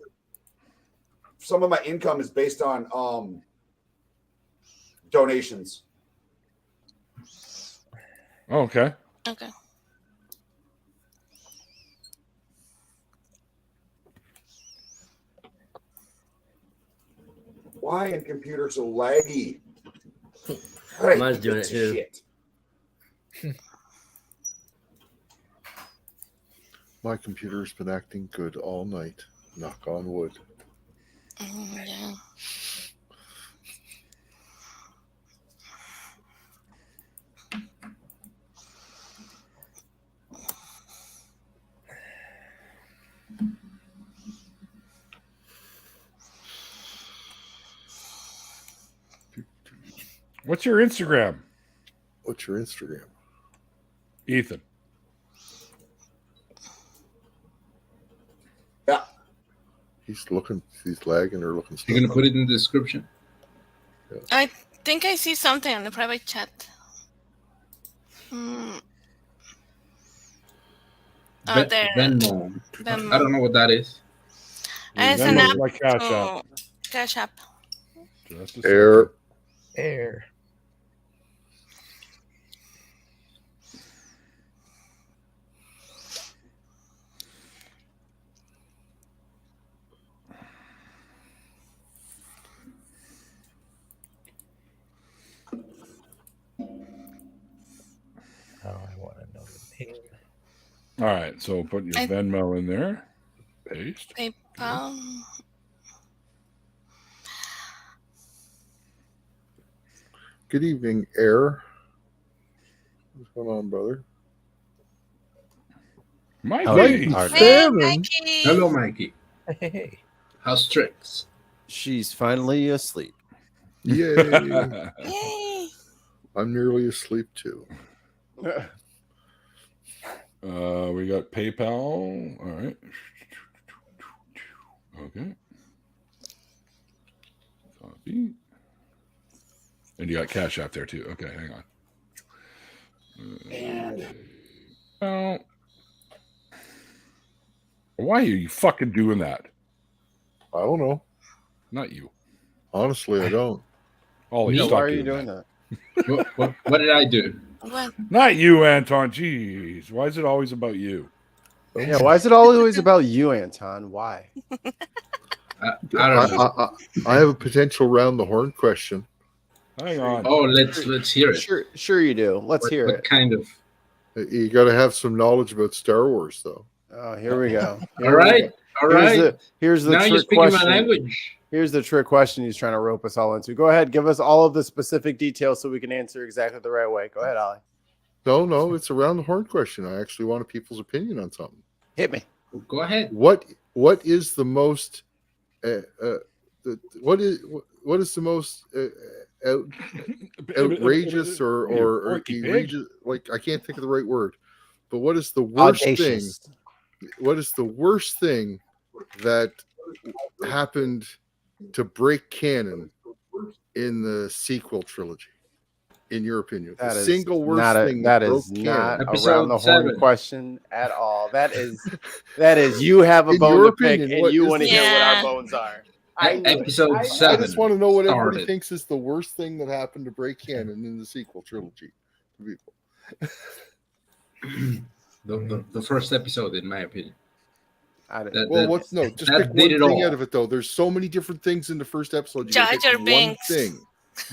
Some of my income is based on donations. Oh, okay. Okay. Why are computers so laggy? Right, Mine's doing it piece of too. shit. My computer's been acting good all night. Knock on wood. Yeah. What's your Instagram, What's your Instagram? Ethan? Yeah. He's lagging or looking You're gonna stuff put up. it in the description. I think I see something on the private chat. Hmm. Oh, there. Venmo. Venmo. I don't know what that is. And it's an Venmo's app like Cash App. to Cash App. Just a second. Air. Air. Oh, I want to know the name. All right, so put your I- Venmo in there. Paste. PayPal. Good evening, Air. What's going on, brother? Mikey. Hey, Mikey. Hello, Mikey. Hey. How's tricks? She's finally asleep. Yay! Yay. I'm nearly asleep too. We got PayPal. All right. Okay. Copy. And you got Cash App there too. Okay, hang on. And Oh. Why are you fucking doing that? I don't know. Not you. Honestly, I don't. Ollie, Yeah, stop why are you doing that. that? What did I do? What? Not you, Anton. Jeez. Why is it always about you? Yeah, why is it always about you, Anton? Why? I don't know. I have a potential round the horn question. Hang on. Oh, let's hear it. Sure you do. Let's hear What it. kind of? You got to have some knowledge about Star Wars, though. Oh, here we go. All right. All right. Here's the Now you're trick speaking question. my language. Here's the trick question he's trying to rope us all into. Go ahead, give us all of the specific details so we can answer exactly the right way. Go ahead, Ollie. No, it's a round the horn question. I actually want people's opinion on something. Hit me. Go ahead. What is the most what is the most outrageous or egregious? Like, I can't think of the right word, but what is the worst Audacious. thing? What is the worst thing that happened to break canon in the sequel trilogy? In your opinion, That the is single worst not thing that broke is not canon. Episode around the horn 7. question at all. That is you have a In bone your to pick opinion, and what you is want to the- hear what our Yeah. bones are. Episode I 7. I just want to know what everybody started. thinks is the worst thing that happened to break canon in the sequel trilogy. To people. The first episode, in my opinion. I didn't- That- Well, that- what's no? Just that pick did one it thing all. out of it, though. There's so many different things in the first episode. You Jar gotta pick Jar one Binks. thing.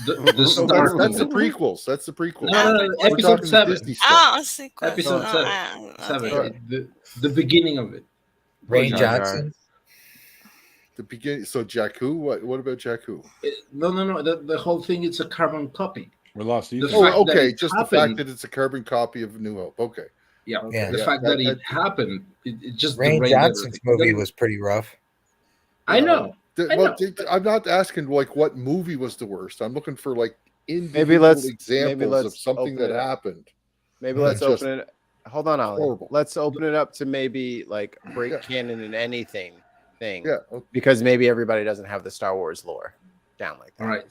The No, start. that's the prequels. That's the prequels. No, We're episode talking the 7. Disney stuff. Oh, sequence. Episode Oh, 7. okay. The beginning of it. Rain Jar Jar. Johnson. The beginning. So Jakku. What about Jakku? No. The whole thing is a carbon copy. We lost The Ethan. fact Oh, that okay. it Just the happened- fact that it's a carbon copy of New Hope. Okay. Yeah. Yeah. The Yeah, fact that that- it happened, it just Rain derailed Johnson's everything. movie was pretty rough. I know. I know. I'm not asking like what movie was the worst. I'm looking for like individual Maybe let's examples of something open that it up. happened. Maybe let's Just open it. Hold on, Ollie. horrible. Let's open it up to maybe like break Yeah. canon in anything thing. Yeah. Okay. Because maybe everybody doesn't have the Star Wars lore down like that. All right.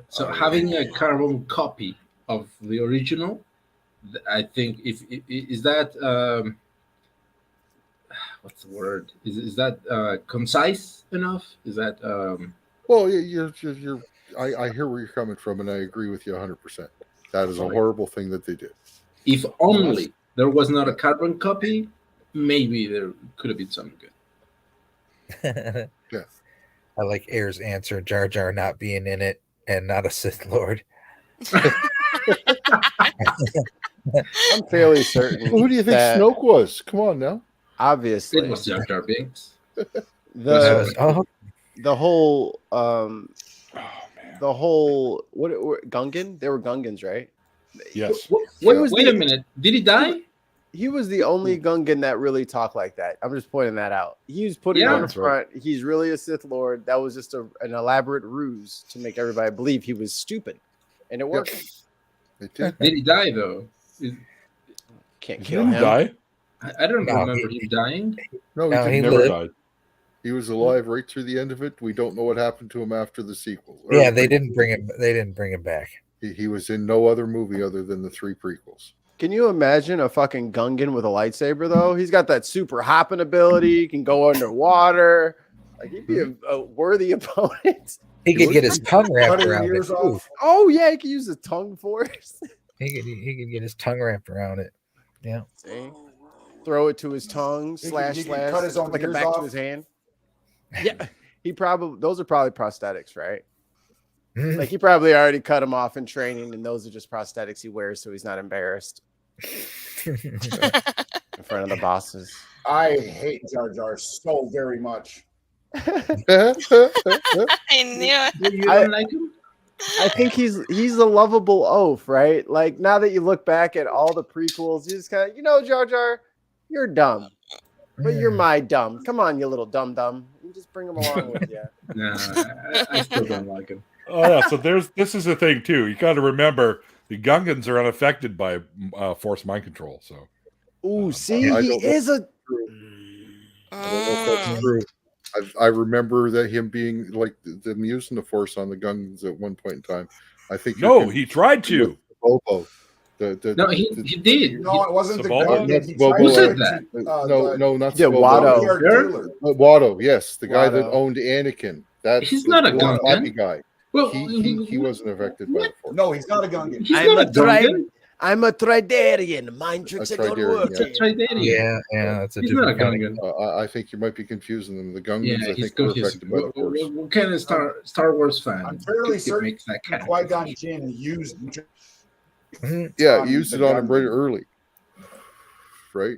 So having a carbon copy of the original. I think if is that what's the word? Is that concise enough? Is that Well, you're I hear where you're coming from, and I agree with you 100%. That is a horrible thing that they did. if only there was not a carbon copy, maybe there could have been something good. Yeah. I like Air's answer, Jar Jar not being in it and not a Sith Lord. I'm fairly certain. Who do you think that Snoke was? Come on now. Obviously, It was Jar Jar Binks. the whole the whole what Gungan? They were Gungans, right? Yes. Wait a minute. Did he die? He was the only Gungan that really talked like that. I'm just pointing that out. He was putting Yeah. on the That's right. front. He's really a Sith Lord. That was just an elaborate ruse to make everybody believe he was stupid, and it worked. They did. Did he die though? Can't He kill didn't him. die. I don't No, remember him dying. No, No, he he didn't. Never lived. died. He was alive right through the end of it. We don't know what happened to him after the sequel. Yeah, they didn't bring him. They didn't bring him back. He was in no other movie other than the 3 prequels. Can you imagine a fucking Gungan with a lightsaber though? He's got that super hopping ability. He can go underwater. Like he'd be a worthy opponent. He could get his tongue wrapped Cutting around it. ears Too. off. Oh yeah, he could use his tongue force. He could get his tongue wrapped around it. Yeah. See? Throw it to his tongue, He slash, could slash, cut his own flick it ears back off. to his hand. Yeah, he probably those are probably prosthetics, right? Like he probably already cut them off in training, and those are just prosthetics he wears so he's not embarrassed in front of the bosses. I hate Jar Jar so very much. I knew it. You don't like him? I think he's a lovable oaf, right? Like now that you look back at all the prequels, you just kind of, Jar Jar, you're dumb, but you're my dumb. Come on, you little dumb. You just bring him along with you. No, I still don't like him. Oh yeah. So this is the thing too. You got to remember the Gungans are unaffected by force mind control. So Ooh, see, I he don't know. is a. I don't know if that's true. I remember that him being like them using the force on the Gungans at one point in time. I think no, he tried to. Bobo. No, he did. No, it wasn't the Saboba? Gungan. He Who tried said to- that? No, not Yeah, Bobo. Watto. Yard Sure. dealer. Watto, yes, the guy that Watto. owned Anakin. That's He's the not a little Gungan. happy guy. Well, He wasn't affected by the force. No, he's not a Gungan. he's not a Gungan. I'm a Tridarian. Mind tricks A that don't Tridarian, work. He's a Tridarian. Yeah, that's a He's not a different kind Gungan. I think you might be confusing them. The Gungans, Yeah, I he's think, were confused. affected by the force. What kind of Star Wars fan? I'm fairly certain makes that kind of Qui-Gon Jinn used of. Yeah, on he used the it on him Gungan. right early. Right?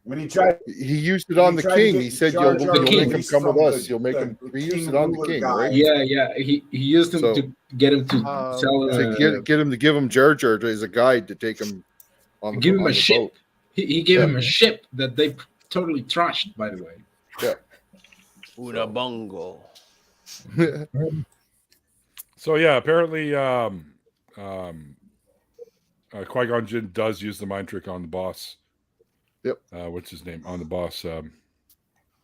when he tried. He used it on He the tried to king. get He said, Jar "You'll Jar make him released come with from us. the- You'll make the him." He king used it on the ruler king, guy. right? Yeah. He used him So- to get him to sell. To get him to give him Jar Jar as a guide to take him on the, give him on a the ship. boat. He gave him a ship that they totally trashed, by the way. Una bungo. So yeah, apparently Qui-Gon Jinn does use the mind trick on the boss. Yep. What's his name? On the boss.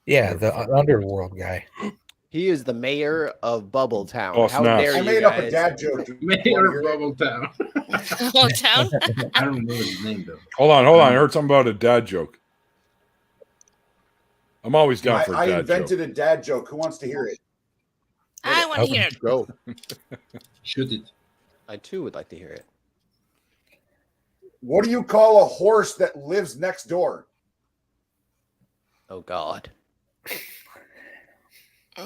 Yeah, the underworld guy. He is the mayor of Bubble Town. Oh, How snap. dare I you made up a guys. dad joke. Mayor of Bubble Town. Whole town. I don't know his name though. Hold on. I heard something about a dad joke. I'm always down for a I dad invented joke. a dad joke. Who wants to hear it? I want to hear it. Go. Shoot it. I too would like to hear it. What do you call a horse that lives next door? Oh God. I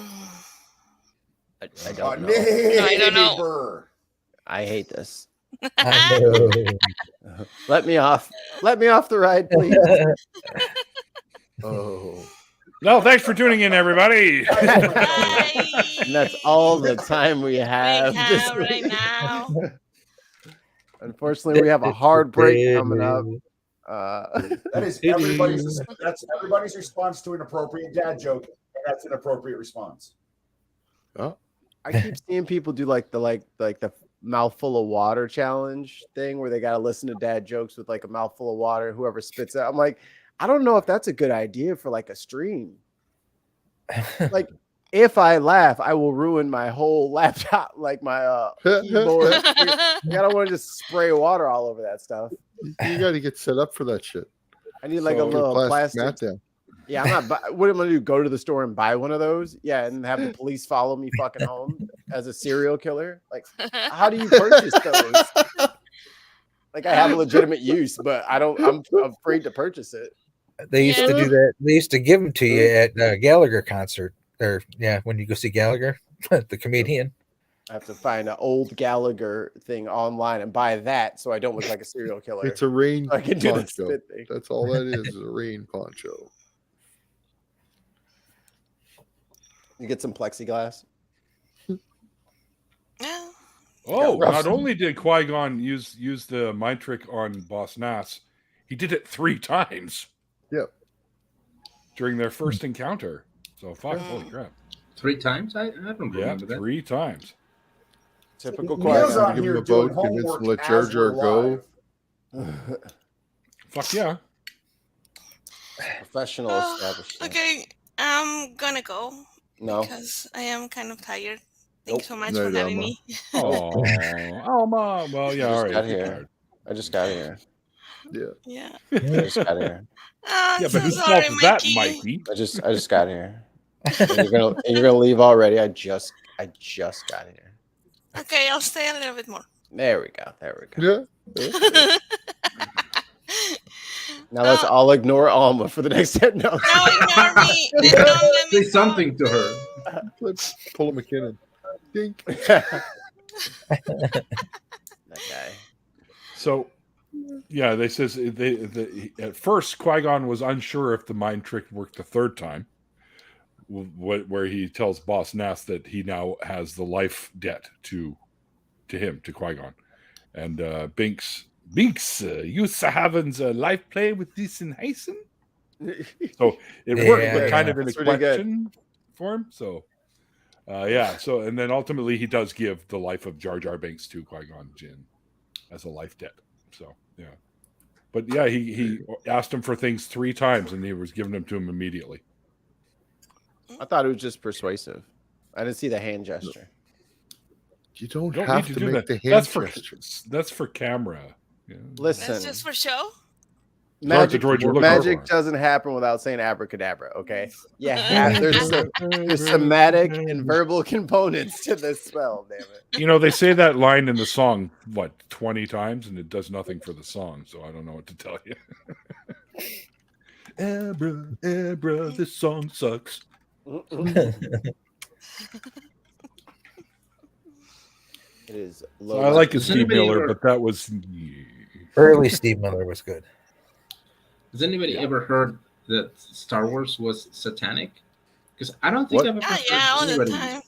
A don't know. I don't know. neighbor. I hate this. I know. Let me off. Let me off the ride, please. Oh, No, thanks for tuning in, everybody. And that's all the time we have. this right week. now. Unfortunately, we have a hard break coming up. That is everybody's. That's everybody's response to an appropriate dad joke, and that's an appropriate response. I keep seeing people do like the mouthful of water challenge thing where they got to listen to dad jokes with like a mouthful of water. Whoever spits out, I'm like, I don't know if that's a good idea for like a stream. Like if I laugh, I will ruin my whole laptop, like my keyboard. I don't want to just spray water all over that stuff. You got to get set up for that shit. I need like So, a little Plastic mat plastic. down. Yeah, I'm not. What am I gonna do? Go to the store and buy one of those? Yeah, and have the police follow me fucking home as a serial killer? Like, how do you purchase those? Like, I have a legitimate use, but I'm afraid to purchase it. They used to Yeah. do that. They used to give them to you at Gallagher concert, or when you go see Gallagher, the comedian. I have to find an old Gallagher thing online and buy that, so I don't look like a serial killer. It's a rain I can do the poncho. spit thing. That's all that is a rain poncho. You get some plexiglass. Yeah. Oh, Yeah, not only did Qui-Gon use the mind trick on Boss Nass, he did it 3 times. Yep. During their first encounter. So fuck, holy crap. 3 times? I don't Yeah, remember that. 3 times. Typical Neil's Qui-Gon. on Give him here a doing boat, convince him homework to let as Jar Jar we're go. live. Fuck yeah. Professional establishment. Okay, I'm gonna go No. because I am kind of tired. Thanks so much No, for having Alma. me. Oh, Alma. Well, yeah, all right. Got you're here. tired. I just got here. Yeah. Yeah. I just got here. Yeah, So but whose sorry, fault is that, Mikey. Mikey? I just got here. And you're gonna leave already. I just got here. Okay, I'll stay a little bit more. There we go. Yeah. Now let's all ignore Alma for the next 10. No. No, ignore me. And don't let Say me something to her. Let's pull a McKinnon. Dink. That guy. So, yeah, they says at first Qui-Gon was unsure if the mind trick worked the 3rd time, where he tells Boss Nass that he now has the life debt to him, to Qui-Gon, and Binks, you having a life play with this in Hasten? So it worked, Yeah, but kind yeah. of in a That's pretty good. question form. So, yeah. So, and then ultimately he does give the life of Jar Jar Binks to Qui-Gon Jinn as a life debt. So, yeah. But yeah, he asked him for things 3 times, and he was giving them to him immediately. I thought it was just persuasive. I didn't see the hand gesture. You don't, You don't have need to do make that. the hand gesture. That's for camera. Yeah. Listen, That's just for show. magic, the droid you're looking magic for. doesn't happen without saying abracadabra. Okay, yeah, there's somatic and verbal components to this spell. Damn it. You know, they say that line in the song, 20 times, and it does nothing for the song, so I don't know what to tell you. Abra, this song sucks. It is So low. I like Does Steve anybody Miller, ever- but that was... Early Steve Miller was good. Has anybody ever heard that Star Wars was satanic? Because I don't think What? I've ever heard Yeah, all the anybody. time.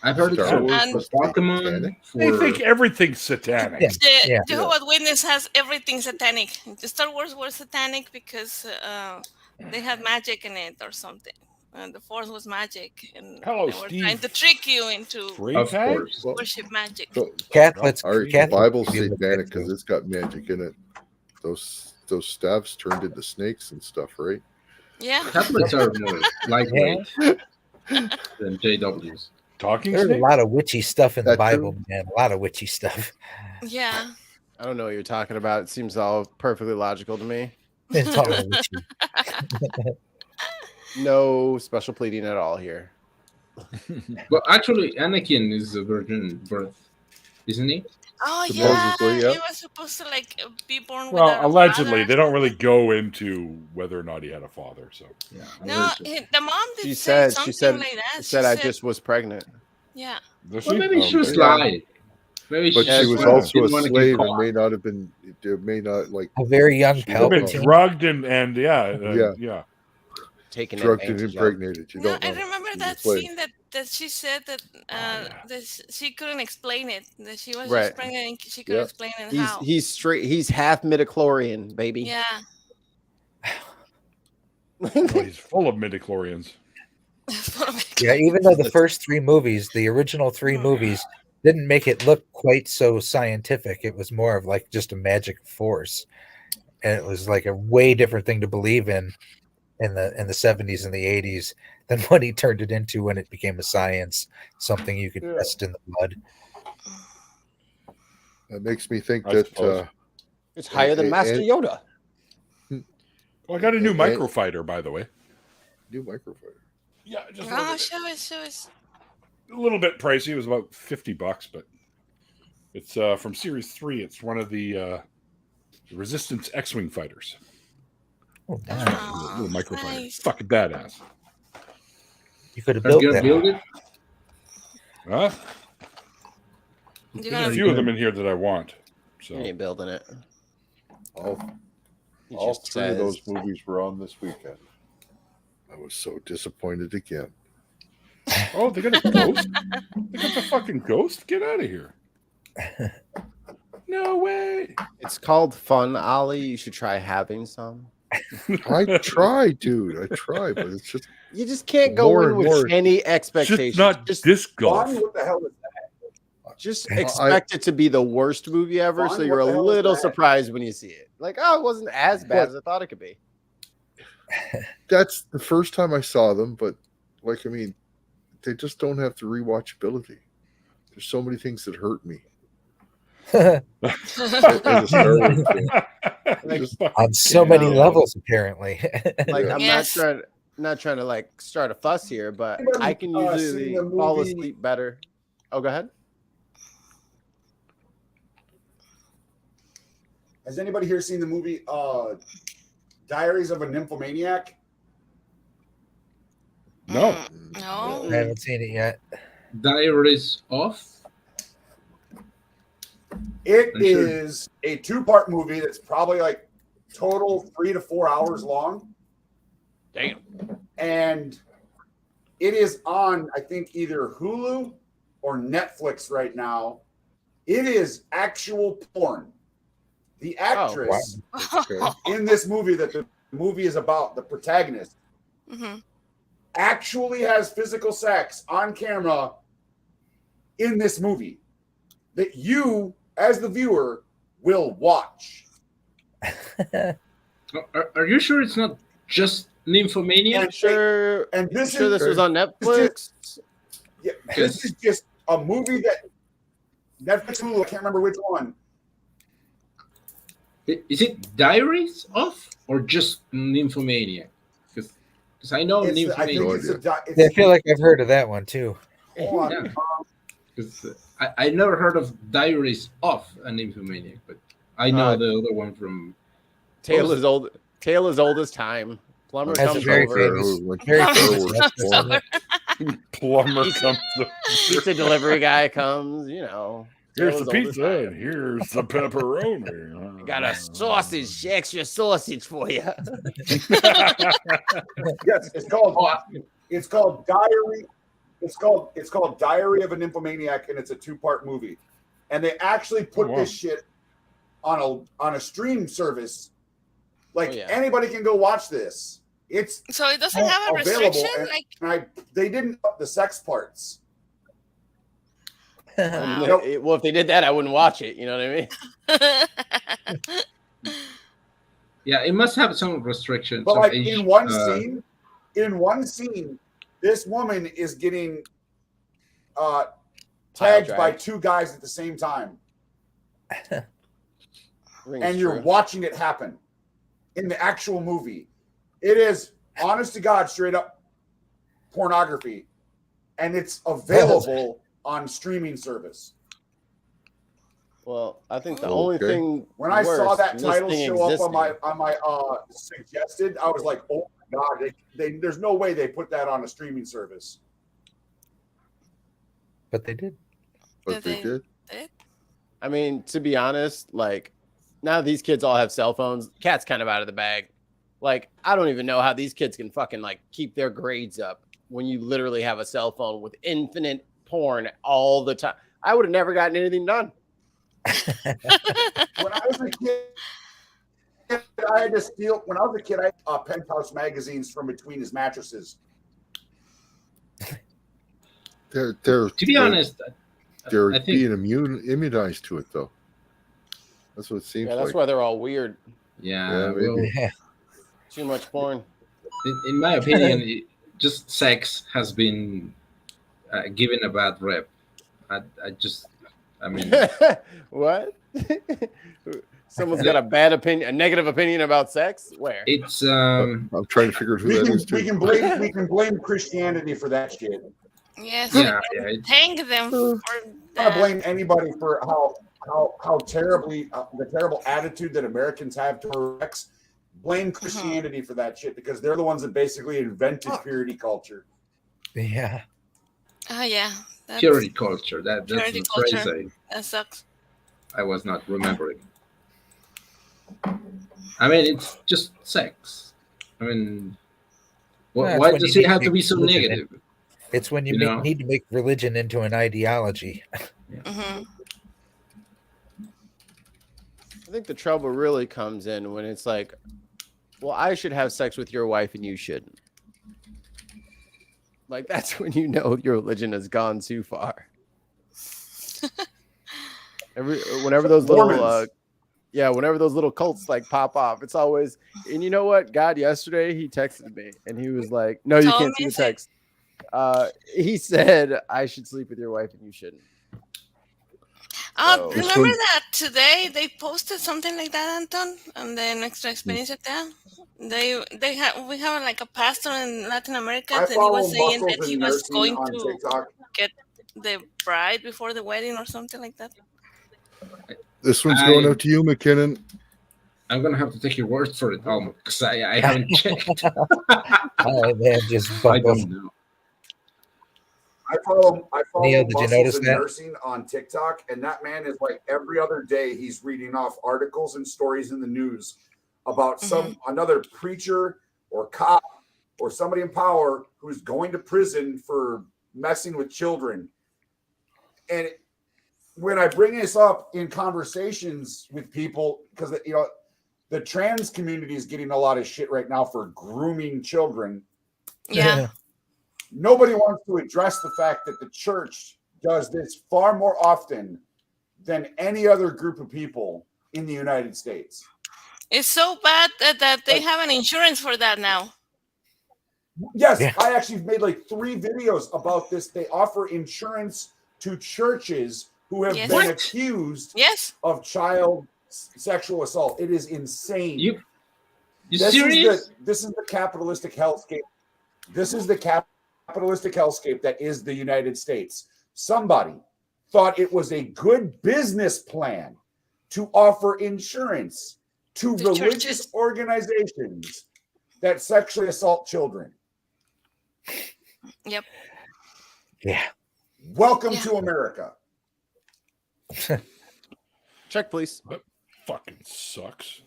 I've heard it Star for Wars was Pokemon. satanic? They For think everything's satanic. Yeah. The Yeah. Jehovah's Witness has everything satanic. The Star Wars was satanic because they had magic in it or something. And the Force was magic, and Hello, they were Steve. trying to trick you into Free of tag? course. Well, worship magic. so, Catholics, all right, the Catholics Bible's do look satanic good, because too. it's got magic in it. Those staffs turned into snakes and stuff, right? Yeah. Catholics are more lightweight than JWs. Talking There's a snake? lot of witchy stuff in the That Bible, true? man. A lot of witchy stuff. Yeah. I don't know what you're talking about. It seems all perfectly logical to me. It's all witchy. No special pleading at all here. But actually, Anakin is a virgin birth, isn't he? Oh yeah. Supposedly, yeah. He was supposed to be born. Well, without a allegedly. father. They don't really go into whether or not he had a father. So Yeah. No, the mom did She say said, something like that. She said I just was pregnant. Yeah. Does Well, she? maybe she was Okay. lying. Maybe But she she was just also didn't a wanna get slave and caught. may not have been. It may not like A very young She They've been Palpatine. drugged and yeah. Taken drugged and advantage of. impregnated. You No, don't I know. remember She's a that slave. scene that she said that yeah. that she couldn't explain it. That she was Right. just pregnant and she couldn't Yeah. explain it how. He's straight. He's half midichlorian, baby. Yeah. Oh, he's full of midichlorians. Yeah, even though the first 3 movies, the original 3 movies, didn't make it look quite so scientific. It was more of like just a magic force. And it was like a way different thing to believe in the 70s and the 80s. than what he turned it into when it became a science, something you could test in the blood. That makes me think I that suppose. It's higher than Master Yoda. Well, I got a new microfighter, by the way. new microfighter. Yeah, just Oh, show us. a little bit pricey. It was about $50, but it's from Series 3. It's one of the Resistance X-Wing fighters. Oh, nice. Little microfighter. Nice. Fucking badass. You could have Are you built gonna that. build it? Huh? You're There's gonna a few of them in here that I want. You So ain't building it. He All just three of says- those movies were on this weekend. I was so disappointed again. oh, they got a ghost. They got the fucking ghost. Get out of here. No way. It's called fun, Ollie. You should try having some. I try, dude. I try, but it's just You just can't go More in and with more. any It's expectations. just not disc golf. Bonnie, what the hell is that? Just expect it to be the worst movie ever, Bonnie, so you're what a the hell is little that? surprised when you see it. Like, oh, it wasn't as bad as I thought it could be. that's the first time I saw them, but like I mean, they just don't have the rewatchability. There's so many things that hurt me. In the Star Wars film. Just- On so many Yeah. levels, apparently. Like, I'm Yes. not trying to like start a fuss here, but Anybody, I can seen usually the fall movie- asleep better. Oh, go ahead. Has anybody here seen the movie Diaries of a Nymphomaniac? No. Mm, no. I haven't seen it yet. Diaries off. It I'm sure. is a two-part movie that's probably like total 3 to 4 hours long. Damn. And it is on, I think, either Hulu or Netflix right now. It is actual porn. The actress Okay. in this movie that the movie is about, the protagonist, Mhm. actually has physical sex on camera in this movie that you, as the viewer, will watch. Are you sure it's not just Nymphomania? And Sure. And You this sure is this was on Netflix? yeah, this is just a movie that Netflix, Hulu, I can't remember which one. Is it Diaries off or just Nymphomania? Because I know It's, I think Nymphomania. it's a di- Yeah, I it's, feel like I've heard of that one too. hold on. Yeah. Because I never heard of Diaries off a Nymphomania, but I know the other one from. Tale is old. Tale is old as time. Plumber That's comes very over. famous. Very Star famous. Wars. Netflix, isn't it? Plumber comes. Pizza delivery guy comes. You know. Here's Tale the is old as pizza. time. And here's the pepperoni. Got a sausage, extra sausage for you. Yes, it's called Diary. It's called Diary of a Nymphomaniac, and it's a two-part movie. And they actually put Oh, wow. this shit on a stream service. Like Oh, yeah. anybody can go watch this. It's So it doesn't have a available, restriction, and they didn't up the sex parts. Wow. Nope. Well, if they did that, I wouldn't watch it. You know what I mean? Yeah, it must have some restrictions. But some like age, in one scene, this woman is getting tagged by drag. two guys at the same time, Rings and you're true. watching it happen in the actual movie. It is honest to God, straight up pornography, and it's available on streaming service. Well, I think the Okay. only thing When I saw worse that than title this thing show up existing- on my suggested, I was like, oh my God, there's no way they put that on a streaming service. But they did. But they did. I mean, to be honest, like now these kids all have cell phones. Cat's kind of out of the bag. Like, I don't even know how these kids can fucking like keep their grades up when you literally have a cell phone with infinite porn all the time. I would have never gotten anything done. When I was a kid, I had to steal. When I was a kid, I had Penthouse magazines from between his mattresses. They're To be honest, they're I think being immunized to it though. That's what it seems Yeah, that's like. why they're all weird. yeah, Yeah, well, maybe. Yeah. Too much porn. in my opinion, just sex has been given a bad rep. I mean, What? Someone's got a bad opinion, a negative opinion about sex? Where? it's I'm trying to figure out who that is We too. can blame Christianity for that shit. Yes, yeah, we can yeah. thank them for I'm not that. blame anybody for how terribly the terrible attitude that Americans have toward sex. Blame Christianity for that shit because they're the ones that basically invented purity culture. Yeah. Oh yeah, that's Purity culture. That's Purity the phrase culture. That sucks. I was not remembering. I mean, it's just sex. I mean, That's why when does you it need have to to be make so religion negative? It's when you, You know? need to make religion into an ideology. Hmm. I think the trouble really comes in when it's like, well, I should have sex with your wife and you shouldn't. Like, that's when you know your religion has gone too far. Whenever those Mormons. whenever those little cults like pop off, it's always, and you know what? God, yesterday he texted me and he was like, no, you Told can't see me the so. text. He said I should sleep with your wife and you shouldn't. So- Remember that today they posted something like that, Anton, on the Extra Experience there. We have like a pastor in Latin America, I and he follow was saying muscles that he and was nursing going on to TikTok. get the bride before the wedding or something like that. This one's going out to you, McKinnon. I'm gonna have to take your word for it, Alma, because I haven't checked. Oh man, just I buckle. don't know. I follow Neil, did you muscles notice and that? nursing on TikTok, and that man is like every other day he's reading off articles and stories in the news about another preacher or cop or somebody in power who's going to prison for messing with children. And when I bring this up in conversations with people, because the trans community is getting a lot of shit right now for grooming children. Yeah. Nobody wants to address the fact that the church does this far more often than any other group of people in the United States. It's so bad that they have an insurance for that now. Yes, Yeah. I actually made like 3 videos about this. They offer insurance to churches who have Yes. been What? accused Yes. of child sexual assault. It is insane. You This serious? This is the capitalistic hellscape. This is the capitalistic hellscape that is the United States. Somebody thought it was a good business plan to offer insurance to The religious churches. organizations that sexually assault children. Yep. Yeah. Welcome Yeah. to America. Check, please. That fucking sucks.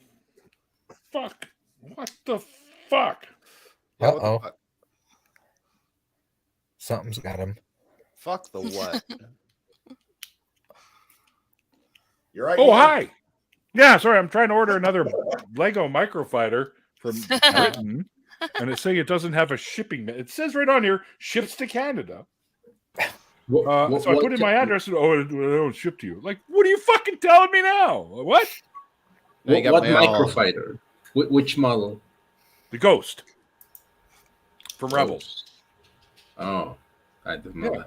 Fuck. What the fuck? Uh-oh. Something's got him. Fuck the what? You're right. Oh, Ian. hi. Yeah, sorry. I'm trying to order another Lego microfighter from Britain, and it's saying it doesn't have a shipping. It says right on here, ships to Canada. So I put in my address, and it don't ship to you. Like, what are you fucking telling me now? What? No, you got What my all. microfighter? Which model? The Ghost from Rebels. Oh, I didn't know Yeah.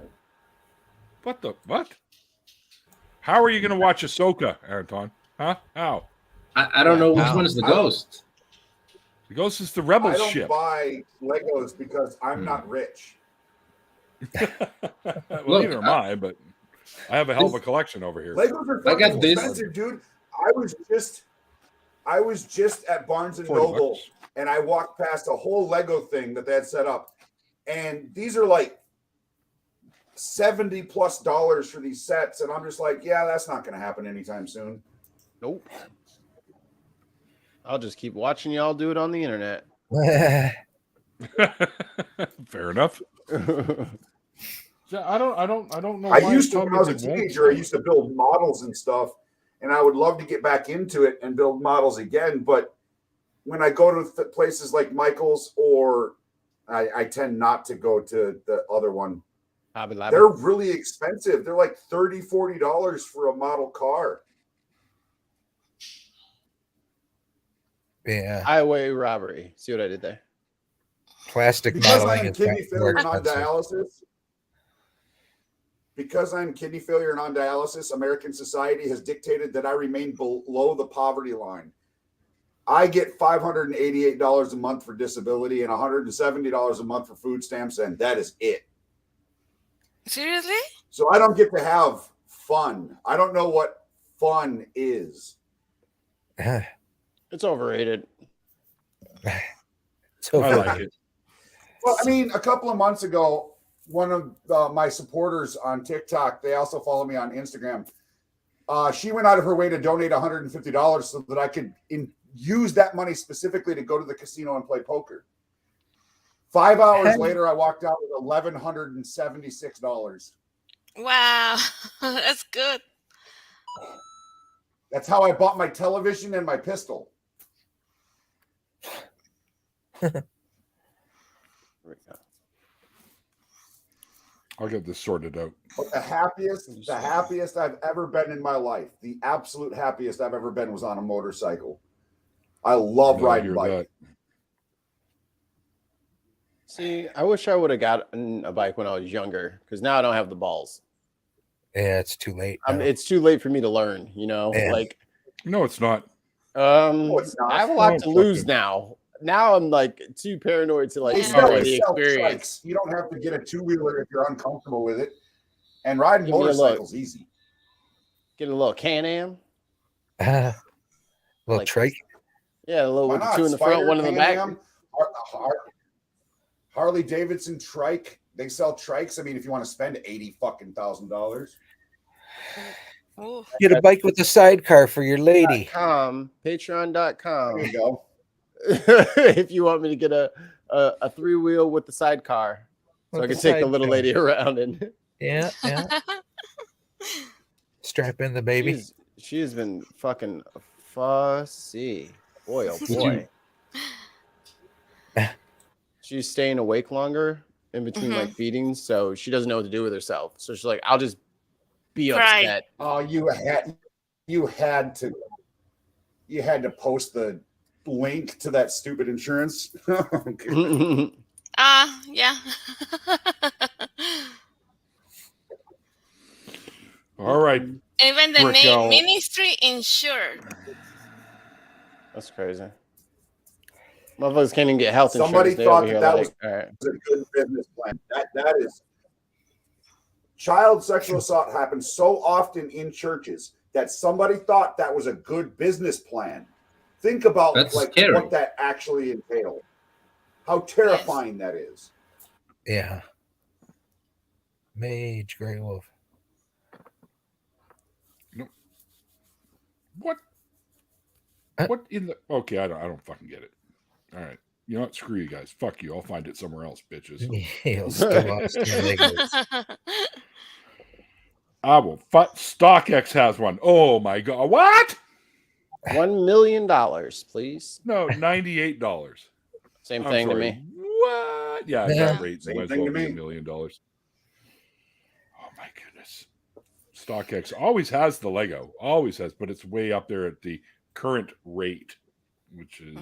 that. What? How are you going to watch Ahsoka, Anton? Huh? How? I don't know which Wow. one is the I don't- Ghost. The Ghost is the I Rebels don't ship. buy Legos because I'm not rich. Well, Look, neither am I, but I have a hell of a collection over here. Legos are I got fucking this. expensive, dude. I was just at Barnes and 40 Noble, bucks. and I walked past a whole Lego thing that they had set up, and these are like $70+ for these sets, and I'm just like, yeah, that's not going to happen anytime soon. Nope. I'll just keep watching y'all do it on the internet. Fair enough. Yeah, I don't know. I why used to, it's when I was a telling me it won't teenager, I sell. used to build models and stuff, and I would love to get back into it and build models again. But when I go to places like Michael's, or I tend not to go to the other one, Hobby Lobby. they're really expensive. They're like $30, $40 for a model car. Yeah. Highway robbery. See what I did there? Plastic Because I modeling am is kidney more failure and on expensive. dialysis. Because I'm kidney failure and on dialysis, American society has dictated that I remain below the poverty line. I get $588 a month for disability and $170 a month for food stamps, and that is it. Seriously? So I don't get to have fun. I don't know what fun is. It's overrated. So I like it. Well, I mean, a couple of months ago, one of my supporters on TikTok, they also follow me on Instagram. She went out of her way to donate $150 so that I could use that money specifically to go to the casino and play poker. 5 hours later, I walked out with $1,176. Wow, that's good. That's how I bought my television and my pistol. I'll get this sorted out. But the happiest I've ever been in my life, the absolute happiest I've ever been was on a motorcycle. I love Yeah, I riding hear bike. that. See, I wish I would have gotten a bike when I was younger, because now I don't have the balls. Yeah, it's too late. now. It's too late for me to learn, you know? Yeah. Like, No, it's not. it's not. I have a lot No, to lose fucking- now. Now I'm like too paranoid to like They Yeah. sell, enjoy they the sell experience. trikes. You don't have to get a two-wheeler if you're uncomfortable with it. And riding Give me a look. motorcycles easy. Get a little Can-Am. Little Like- trike. Yeah, a little Why with the not? two in the front, Spider, one in the back. Can-Am, Harley Davidson trike. They sell trikes. I mean, if you want to spend $80,000. Ooh. Get a bike with a sidecar for your lady. Patreon.com. There you go. If you want me to get a three-wheel with the sidecar, so With I the can take the little sidecar. lady around and Yeah, yeah. Strap in the baby. she has been fucking fussy. Boy, oh you- boy. She's staying awake longer in between Mhm. like feedings, so she doesn't know what to do with herself. So she's like, I'll just be Cry. upset. Oh, you had to post the link to that stupid insurance. Yeah. All right. Even the Raquel. name ministry insured. That's crazy. Motherfuckers can't even get health Somebody insurance. They thought over here that like, was- all right. It's a good business plan. That is child sexual assault happens so often in churches that somebody thought that was a good business plan. Think about That's like scary. what that actually entailed. How terrifying that is. Yeah. Mage Grey Wolf. What? What in the? Okay, I don't fucking get it. All right, you know what? Screw you guys. Fuck you. I'll find it somewhere else, bitches. He'll still lost his legs. I will. StockX has one. Oh my god! What? $1 million, please. No, $98. Same thing to me. What? Yeah, Yeah. that rate Same might as thing well to be me. $1 million. Oh my goodness. StockX always has the Lego, always has, but it's way up there at the current rate, which is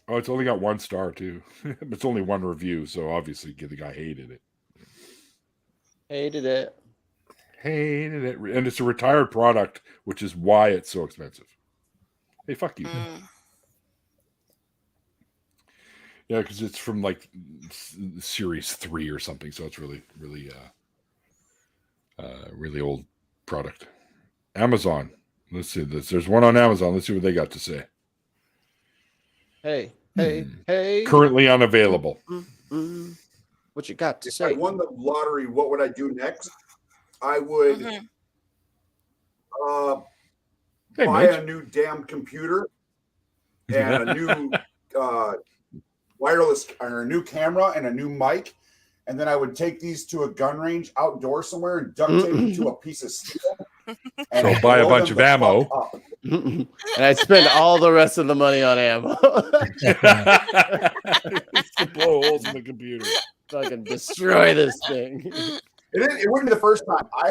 oh, it's only got 1 star too. It's only 1 review, so obviously the guy hated it. Hated it. Hated it, and it's a retired product, which is why it's so expensive. Hey, fuck you. Yeah, because it's from like series 3 or something, so it's really old product. Amazon. Let's see this. There's one on Amazon. Let's see what they got to say. Hey, hey. Currently unavailable. What you got to If I say? won the lottery, what would I do next? I would Hey, buy Mitch. a new damn computer and a new wireless or a new camera and a new mic. And then I would take these to a gun range outdoors somewhere and duct tape them to a piece of steel. And So buy a blow bunch them of the ammo. fuck up. And I spend all the rest of the money on ammo. It's to blow holes in the computer. Fucking destroy this thing. It wouldn't be the first time. I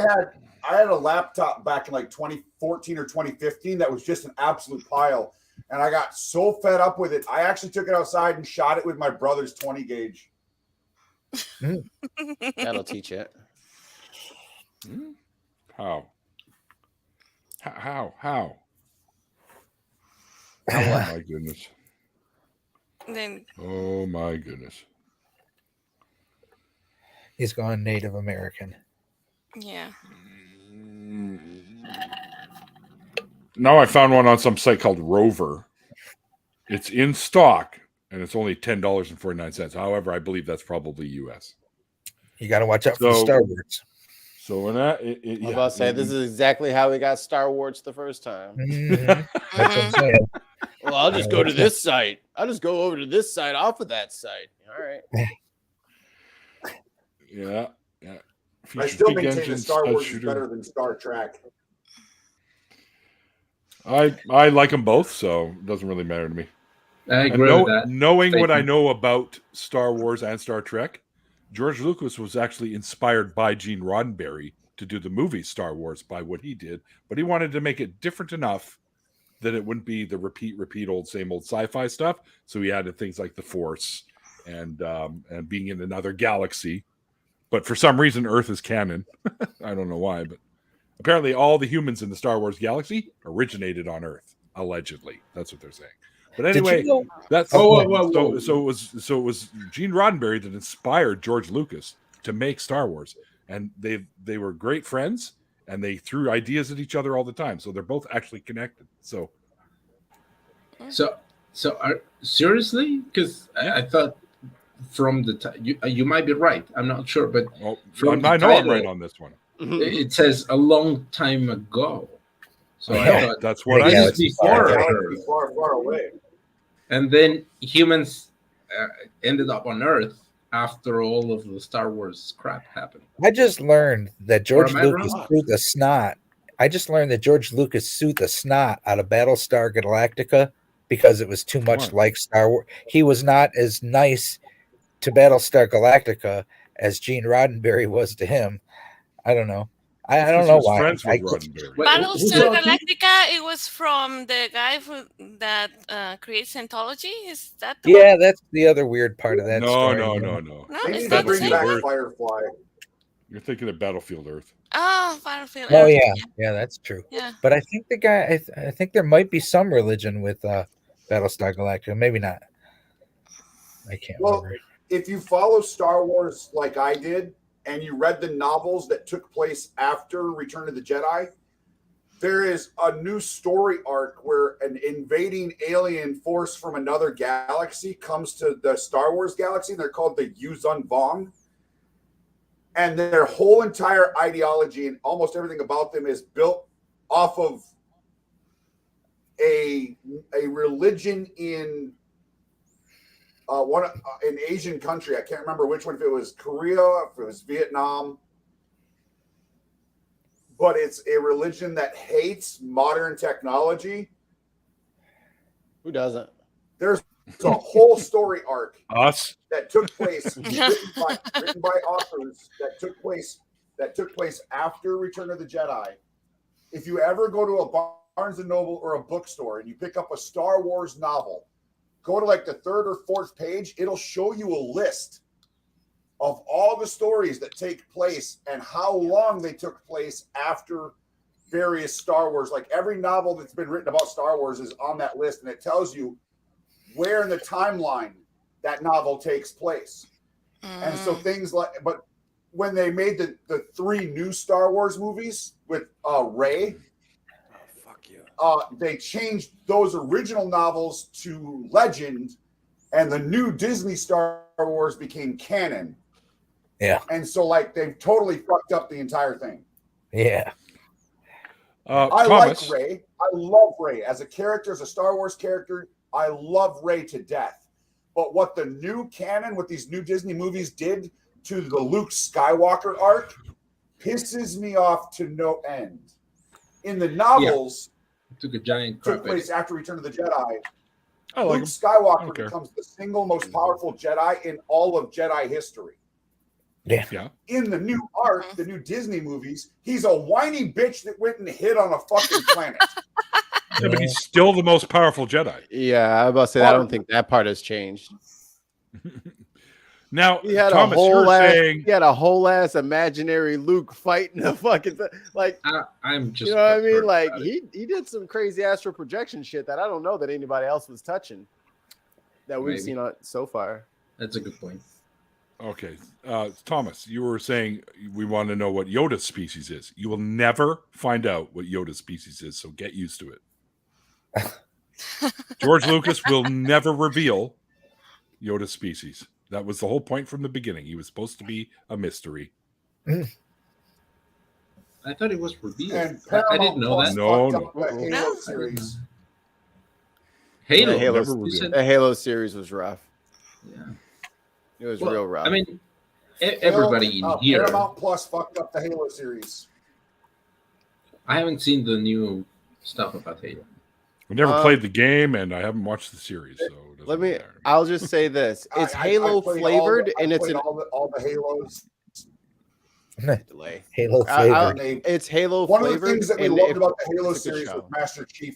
had a laptop back in like 2014 or 2015 that was just an absolute pile. And I got so fed up with it, I actually took it outside and shot it with my brother's 20 gauge. That'll teach it. How? How? Oh my goodness. Then Oh my goodness. He's gone Native American. yeah. Now I found one on some site called Rover. It's in stock and it's only $10.49. However, I believe that's probably US. You got to watch out for the So- Star Wars. So when that, I was about to say, this is exactly how we got Star Wars the first time. Mhm. That's what I'm saying. Well, I'll just go to this site. I'll just go over to this site off of that site. All right. yeah. I still Big maintain that engine Star stud Wars is shooter. better than Star Trek. I like them both, so it doesn't really matter to me. I And agree with that. knowing what I statement. know about Star Wars and Star Trek, George Lucas was actually inspired by Gene Roddenberry to do the movie Star Wars by what he did, but he wanted to make it different enough that it wouldn't be the repeat old same old sci-fi stuff. So he added things like the Force and being in another galaxy. But for some reason, Earth is canon. I don't know why, but apparently all the humans in the Star Wars galaxy originated on Earth, allegedly. That's what they're saying. But Did anyway, you know? that's Whoa. so it was Gene Roddenberry that inspired George Lucas to make Star Wars, and they were great friends, and they threw ideas at each other all the time. So they're both actually connected. So So seriously? Because I thought from the time you might be right. I'm not sure, but From I the know I'm title. right on this one. it says a long time ago. So I I know, thought that's what I this Yeah, is it's before Galaxy Earth. far, far away. And then humans ended up on Earth after all of the Star Wars crap happened. I just learned that George am I Lucas wrong? sued the snot. I just learned that George Lucas sued the snot out of Battlestar Galactica because it was too much Why? like Star Wars. He was not as nice to Battlestar Galactica as Gene Roddenberry was to him. I don't know. I don't He know was why. friends with I- Roddenberry. Wait, who's Battlestar talking? Galactica. It was from the guy that creates Scientology. Is that the yeah, that's the other weird part of that No, story. no, you no, know? no. No, They it's need not to the bring same back one. Firefly. You're thinking of Battlefield Earth. Oh, Battlefield. Oh Earth, yeah, that's true. yeah. But I think the guy, I think there might be some religion with Battlestar Galactica. Maybe not. I can't Well, remember. if you follow Star Wars like I did, and you read the novels that took place after Return of the Jedi, there is a new story arc where an invading alien force from another galaxy comes to the Star Wars galaxy, and they're called the Yuzun Vong. And their whole entire ideology and almost everything about them is built off of a religion in an Asian country. I can't remember which one, if it was Korea, if it was Vietnam. But it's a religion that hates modern technology. Who doesn't? There's a whole story arc Us? that took place written by authors that took place after Return of the Jedi. If you ever go to a Barnes and Noble or a bookstore and you pick up a Star Wars novel, go to like the third or fourth page, it'll show you a list of all the stories that take place and how long they took place after various Star Wars. Like every novel that's been written about Star Wars is on that list, and it tells you where in the timeline that novel takes place. And so things like, but when they made the 3 new Star Wars movies with Rey, they changed those original novels to legend, and the new Disney Star Wars became canon. Yeah. And so like they've totally fucked up the entire thing. Yeah. I Thomas, like Rey. I love Rey as a character, as a Star Wars character. I love Rey to death. But what the new canon, what these new Disney movies did to the Luke Skywalker arc pisses me off to no end. In the novels, Took a giant took crap. place after Return of the Jedi. I like Luke him. Skywalker Okay. becomes the single most powerful Jedi in all of Jedi history. Yeah. In the new arc, the new Disney movies, he's a whiny bitch that went and hid on a fucking planet. Yeah, but he's still the most powerful Jedi. Yeah, I was about to say I don't think that part has changed. Now, He had Thomas, you're saying he had a whole ass imaginary Luke fighting a fucking like. I'm just, You know what I mean? perturbed Like about it. he did some crazy astral projection shit that I don't know that anybody else was touching that we've Maybe. seen on so far. That's a good point. okay, Thomas, you were saying we want to know what Yoda's species is. You will never find out what Yoda's species is, so get used to it. George Lucas will never reveal Yoda's species. That was the whole point from the beginning. He was supposed to be a mystery. I thought it was revealed. And I didn't know Paramount that. No, Plus fucked up the Halo No. series. Halo. The Halo, never revealed. the Halo series was rough. Yeah. It was Well, real rough. I mean, everybody in here. Paramount Plus fucked up the Halo series. I haven't seen the new stuff about Halo. We never played the game, and I haven't watched the series. So it doesn't let me. matter. I'll just say this: it's Halo played flavored, I and it's played an all the Halos. delay. Halo I- I- flavored. It's Halo One of the flavored. things that we and loved it- about the Halo it's a good series show. was Master Chief.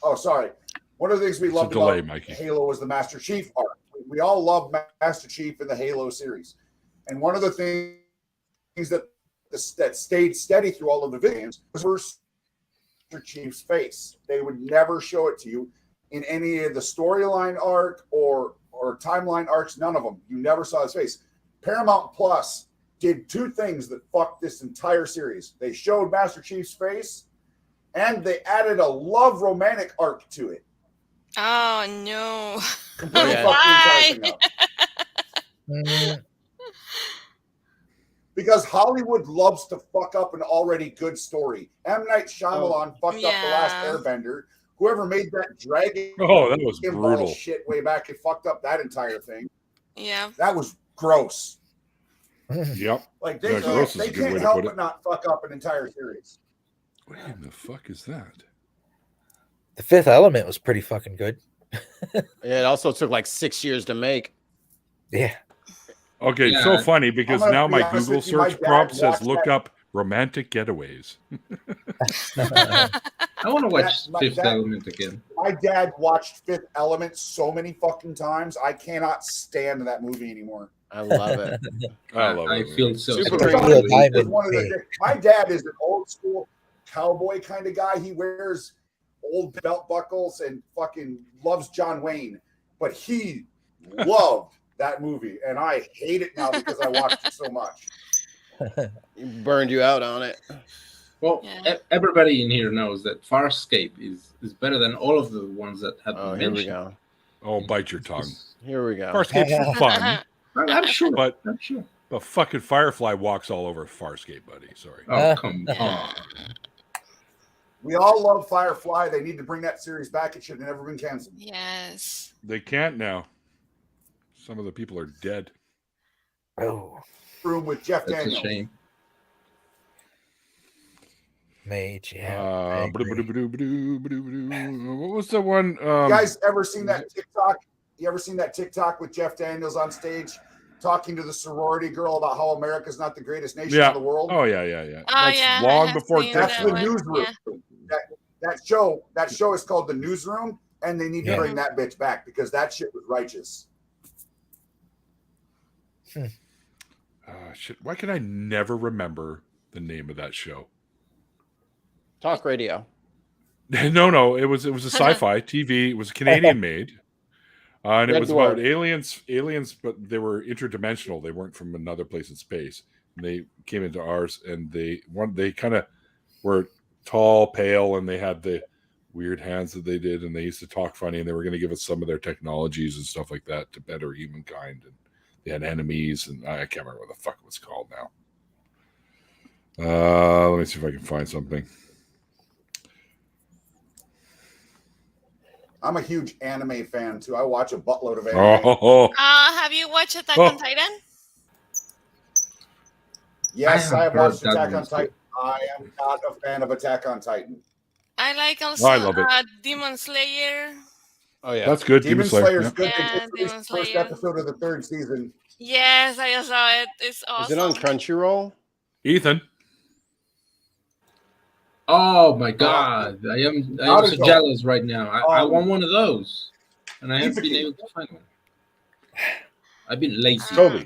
Oh, sorry. One of the things we It's a loved delay, about Mikey. Halo was the Master Chief arc. We all loved Master Chief in the Halo series, and one of the things that stayed steady through all of the videos was Master Chief's face. They would never show it to you in any of the storyline arc or timeline arcs. None of them. You never saw his face. Paramount Plus did two things that fucked this entire series. They showed Master Chief's face, and they added a love romantic arc to it. Oh no! Completely Yeah. fucked the entire Why? thing up. Mm, Because Hollywood loves to fuck up an already good story. M. Night Shyamalan fucked up The Last Yeah. Airbender. Whoever made that dragon Oh, that was ball brutal. shit way back, it fucked up that entire thing. Yeah. That was gross. Yep. Like they Yeah, gross can't, is they a good way can't to help put it. but not fuck up an entire series. What in the fuck is that? The Fifth Element was pretty fucking good. Yeah, it also took like 6 years to make. Yeah. Okay, Yeah. so funny because I'm gonna now be my honest Google with you, my search dad prompt says watched look that- up romantic getaways. I want to watch That- Fifth that- Element again. My dad watched Fifth Element so many fucking times. I cannot stand that movie anymore. I love it. I love I it. feel so Super sorry. Mario for you. Diamond. It's one of the- my dad is an old school cowboy kind of guy. He wears old belt buckles and fucking loves John Wayne, but he loved that movie, and I hate it now because I watched it so much. It burned you out on it. Well, Yeah. everybody in here knows that Farscape is better than all of the ones that have Oh, been here we mentioned. go. Oh, bite your tongue. Here we go. Farscape's fun, I'm sure. but I'm sure. the fucking Firefly walks all over Farscape, buddy. Sorry. Oh, come on. Yeah. We all love Firefly. They need to bring that series back. It should have never been canceled. Yes. They can't now. Some of the people are dead. Oh, Room with Jeff That's a Daniels. shame. Mage. Yeah. I agree. What was the one? You guys ever seen that TikTok? You ever seen that TikTok with Jeff Daniels on stage talking to the sorority girl about how America's not the greatest nation Yeah. in the world? Oh yeah. Oh That's yeah. I long have before seen That's that the one. newsroom. Yeah. That show is called The Newsroom, and they need to Yeah. bring that bitch back because that shit was righteous. Shit. Why can I never remember the name of that show? Talk radio. No. It was a sci-fi TV. It was Canadian made, and it Red was about Dwarf. aliens, but they were interdimensional. They weren't from another place in space. And they came into ours, and they kind of were tall, pale, and they had the weird hands that they did, and they used to talk funny, and they were going to give us some of their technologies and stuff like that to better humankind. And they had enemies, and I can't remember what the fuck it was called now. Let me see if I can find something. I'm a huge anime fan too. I watch a buttload of anime. Oh, Have you watched Attack on Titan? Yes, I I have have watched heard that Attack on one too. Titan. I am not a fan of Attack on Titan. I like also I love it. Demon Slayer. Oh yeah. that's good. Demon Slayer's good. Yeah, They just released Demon the first Slayer. episode of the third season. Yes, I saw it. It's awesome. Is it on Crunchyroll? Ethan. Oh my god, I am so Naruto. jealous right now. I want one of those, and I haven't been Izuki. able to find one. I've been lazy. Toby.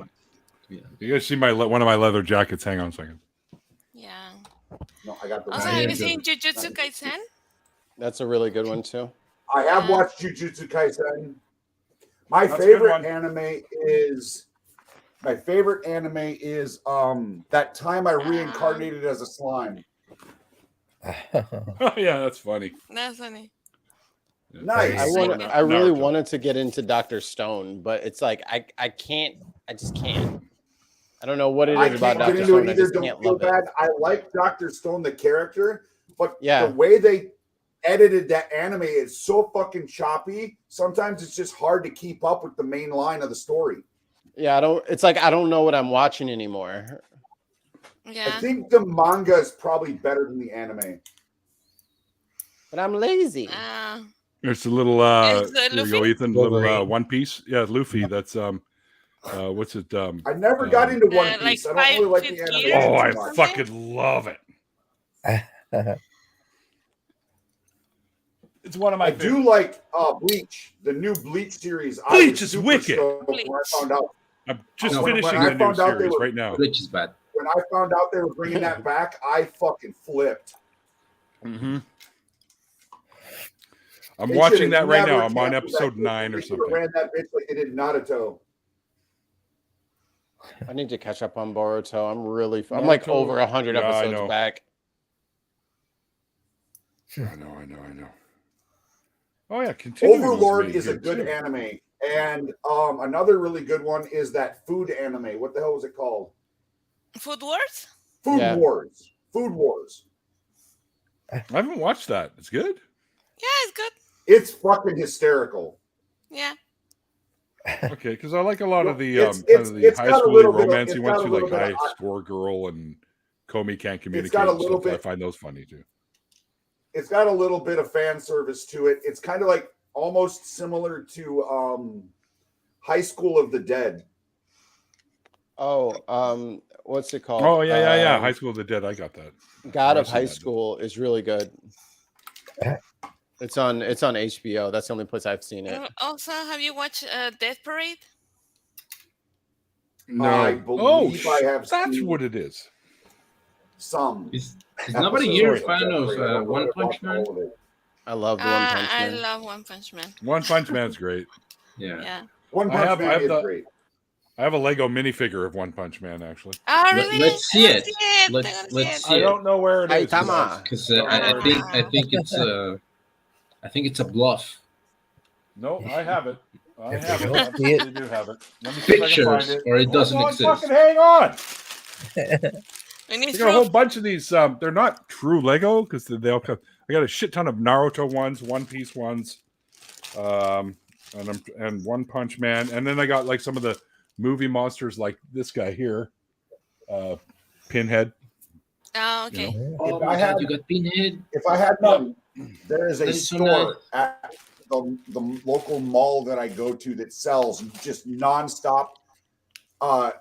Yeah. You guys see one of my leather jackets? Hang on a second. Yeah. No, I got the Also, I have am you seen good. Jujutsu Kaisen? That's a really good one too. I have watched Jujutsu Kaisen. My That's a good favorite one. anime is that time I reincarnated as a slime. Oh yeah, that's funny. That's funny. Yeah. Nice. I really Naruto. wanted to get into Dr. Stone, but it's like I can't. I just can't. I don't know what it I is about can't get Dr. into Stone. it I either. just Don't can't feel love bad. it. I like Dr. Stone, the character, but Yeah. the way they edited that anime is so fucking choppy. Sometimes it's just hard to keep up with the main line of the story. Yeah, I don't. It's like I don't know what I'm watching anymore. I Yeah. think the manga is probably better than the anime. But I'm lazy. There's a little Is, here you go, Luffy? Ethan. Little Wolverine. One Piece. Yeah, Luffy. That's what's it? I never got into One like Piece. I don't really like the 5 anime. years Oh, or I something? fucking love it. It's one of my I do like Bleach, the new Bleach series. I Bleach was is super wicked. stoked when I found out. I'm just When finishing I the new found out they series were- right now. Which is bad. When I found out they were bringing that back, I fucking flipped. Mm-hmm. I'm They watching should've that right now. never I'm on canceled episode that. 9 or They should've something. Ran that bitch like they did Naruto. I need to catch up on Boruto. I'm like Naruto- over 100 Yeah, I episodes know. back. I know. Oh yeah, Continuing was Overlord really is a good too. anime, and another really good one is that food anime. What the hell was it called? Food Wars? Food Yeah. Wars. Food Wars. I haven't watched that. It's good. Yeah, it's good. It's fucking hysterical. Yeah. Okay, because I like a lot of the It's- kind of the it's high got a school little bit of- romance it's you got went a to, little like bit of- High Score Girl and Comey Can't Communicate. got a and little stuff. I bit- find those funny too. It's got a little bit of fan service to it. It's kind of like almost similar to High School of the Dead. Oh, what's it called? Oh yeah. High School of the Dead. I got that. God I've of seen High that. School is really good. It's on HBO. That's the only place I've seen it. Also, have you watched Death Parade? No. I believe I have That's seen what it is. some. Is nobody episodes here a of fan Death of Parade. I don't One really Punch watch Man? all of it. I love the One Punch I Man. love One Punch Man. One Punch Man's great. Yeah. Yeah. One I Punch have- I Man have is the- great. I have a Lego minifigure of One Punch Man actually. Oh, Let- really? let's see I wanna it. see it. Let's- I wanna let's see see it. it. I don't know where it is. Saitama. Because I think it's a bluff. No, I have it. I If have you it. don't I see it- absolutely do have it. Let me see if I can find Pictures, it. or it doesn't Hold on, exist. Fucking hang on. We need I got a whole proof. bunch of these. They're not true Lego because they all come. I got a shit ton of Naruto ones, One Piece ones, and One Punch Man, and then I got like some of the movie monsters, like this guy here, Pinhead. Oh, okay. Oh If my I god, had- you got Pinhead. If I had money, there is a That is so store at the local mall that I go to that sells just nonstop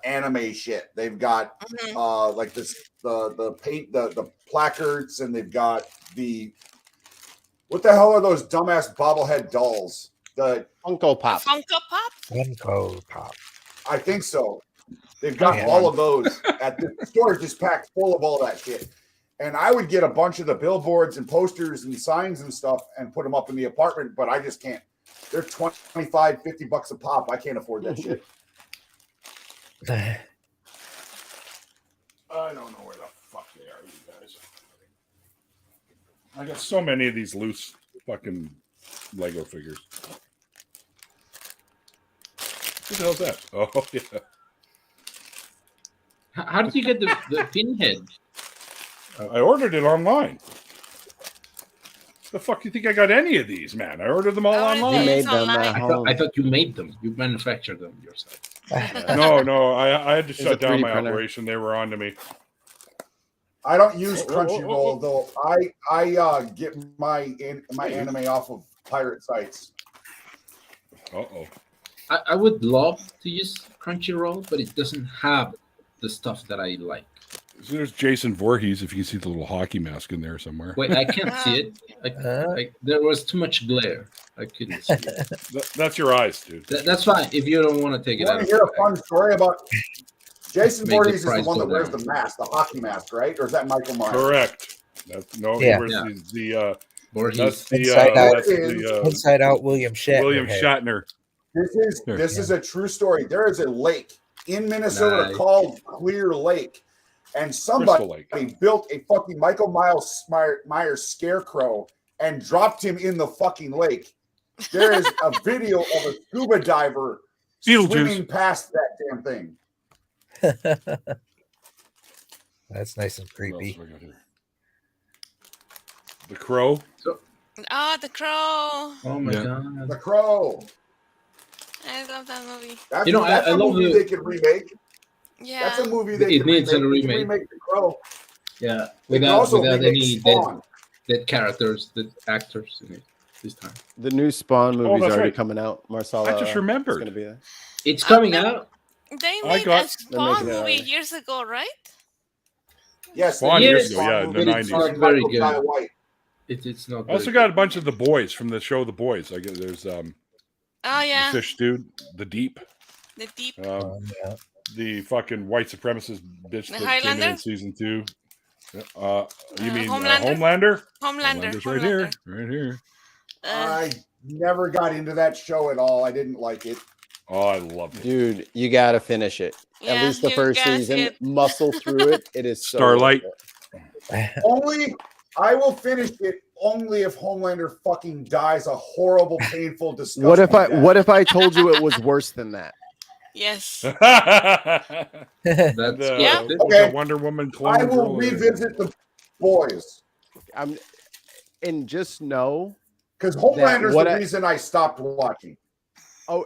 anime shit. They've got Mhm. like the paint the placards, and they've got the what the hell are those dumbass bobblehead dolls? The Funko Pop. Funko Pop? Funko Pop. I think so. They've got Yeah. all of those at the store, just packed full of all that shit. And I would get a bunch of the billboards and posters and signs and stuff and put them up in the apartment, but I just can't. They're 25, $50 a pop. I can't afford that shit. I don't know where the fuck they are, you guys. I got so many of these loose fucking Lego figures. What the hell's that? Oh yeah. How did you get the Pinhead? I ordered it online. The fuck you think I got any of these, man? I ordered them all Oh, online. You made It's them online. at I home. thought you made them. You manufactured them yourself. No, I had to It's a shut down 3D my printer. operation. They were on to me. I don't use Oh, oh, oh, Crunchyroll though. I get my anime off of pirate sites. Uh-oh. I would love to use Crunchyroll, but it doesn't have the stuff that I like. So there's Jason Voorhees, if you can see the little hockey mask in there somewhere. Wait, I can't see it. There was too much glare. I couldn't see it. That's your eyes, dude. That's fine if you don't want to take You it want out. to hear a fun story about Jason Make the Voorhees is the price one go that wears down. the mask, the hockey mask, right? Or is that Michael Myers? Correct. No, Yeah. where's the Voorhees. that's the Inside Out. that's the Inside Out William Shatner. William head. Shatner. This is a true story. There is a lake in Minnesota Nice. called Clear Lake, and Crystal somebody Lake. built a fucking Michael Myers scarecrow and dropped him in the fucking lake. There is a video of a scuba diver Beetlejuice. swimming past that damn thing. That's nice and What else creepy. do I got here? The Crow. Oh, The Crow. Oh my Yeah. god. The Crow. I love that movie. That's, You know, that's I a love movie the- they could remake. Yeah. That's a movie they It could needs a remake. They could remake. remake The Crow. Yeah, They could without also without remake any dead, Spawn. dead characters, dead actors in it this time. The new Spawn movie's that's already right. coming out. Marcella. I just remembered. Is going to be there. It's coming but- out. They I made got- a Spawn making it movie already. years ago, right? Yes, Spawn they did years a ago, Spawn yeah, in movie. the But it's 90s. not very Michael Jai good. White. It's not. I also very got a good. bunch of the boys from the show The Boys. I guess there's Oh the yeah, Fish Dude, the Deep, The Deep. Yeah. the fucking white supremacist bitch The that came in Highlander? season 2. You mean Homelander? Homelander? Homelander. Homelander's right here, right here. I never got into that show at all. I didn't like it. Oh, I loved it. Dude, you got to finish it. Yeah, At least the you first gotta see season. it. Muscle through it. It is so Starlight. worth it. Only I will finish it only if Homelander fucking dies a horrible, painful, disgusting death. What if I told you it was worse than that? Yes. the, That's Yeah. good. Okay. the Wonder Woman clone I will girl. revisit The Boys And just know, because Homelander's what the I- reason I stopped watching.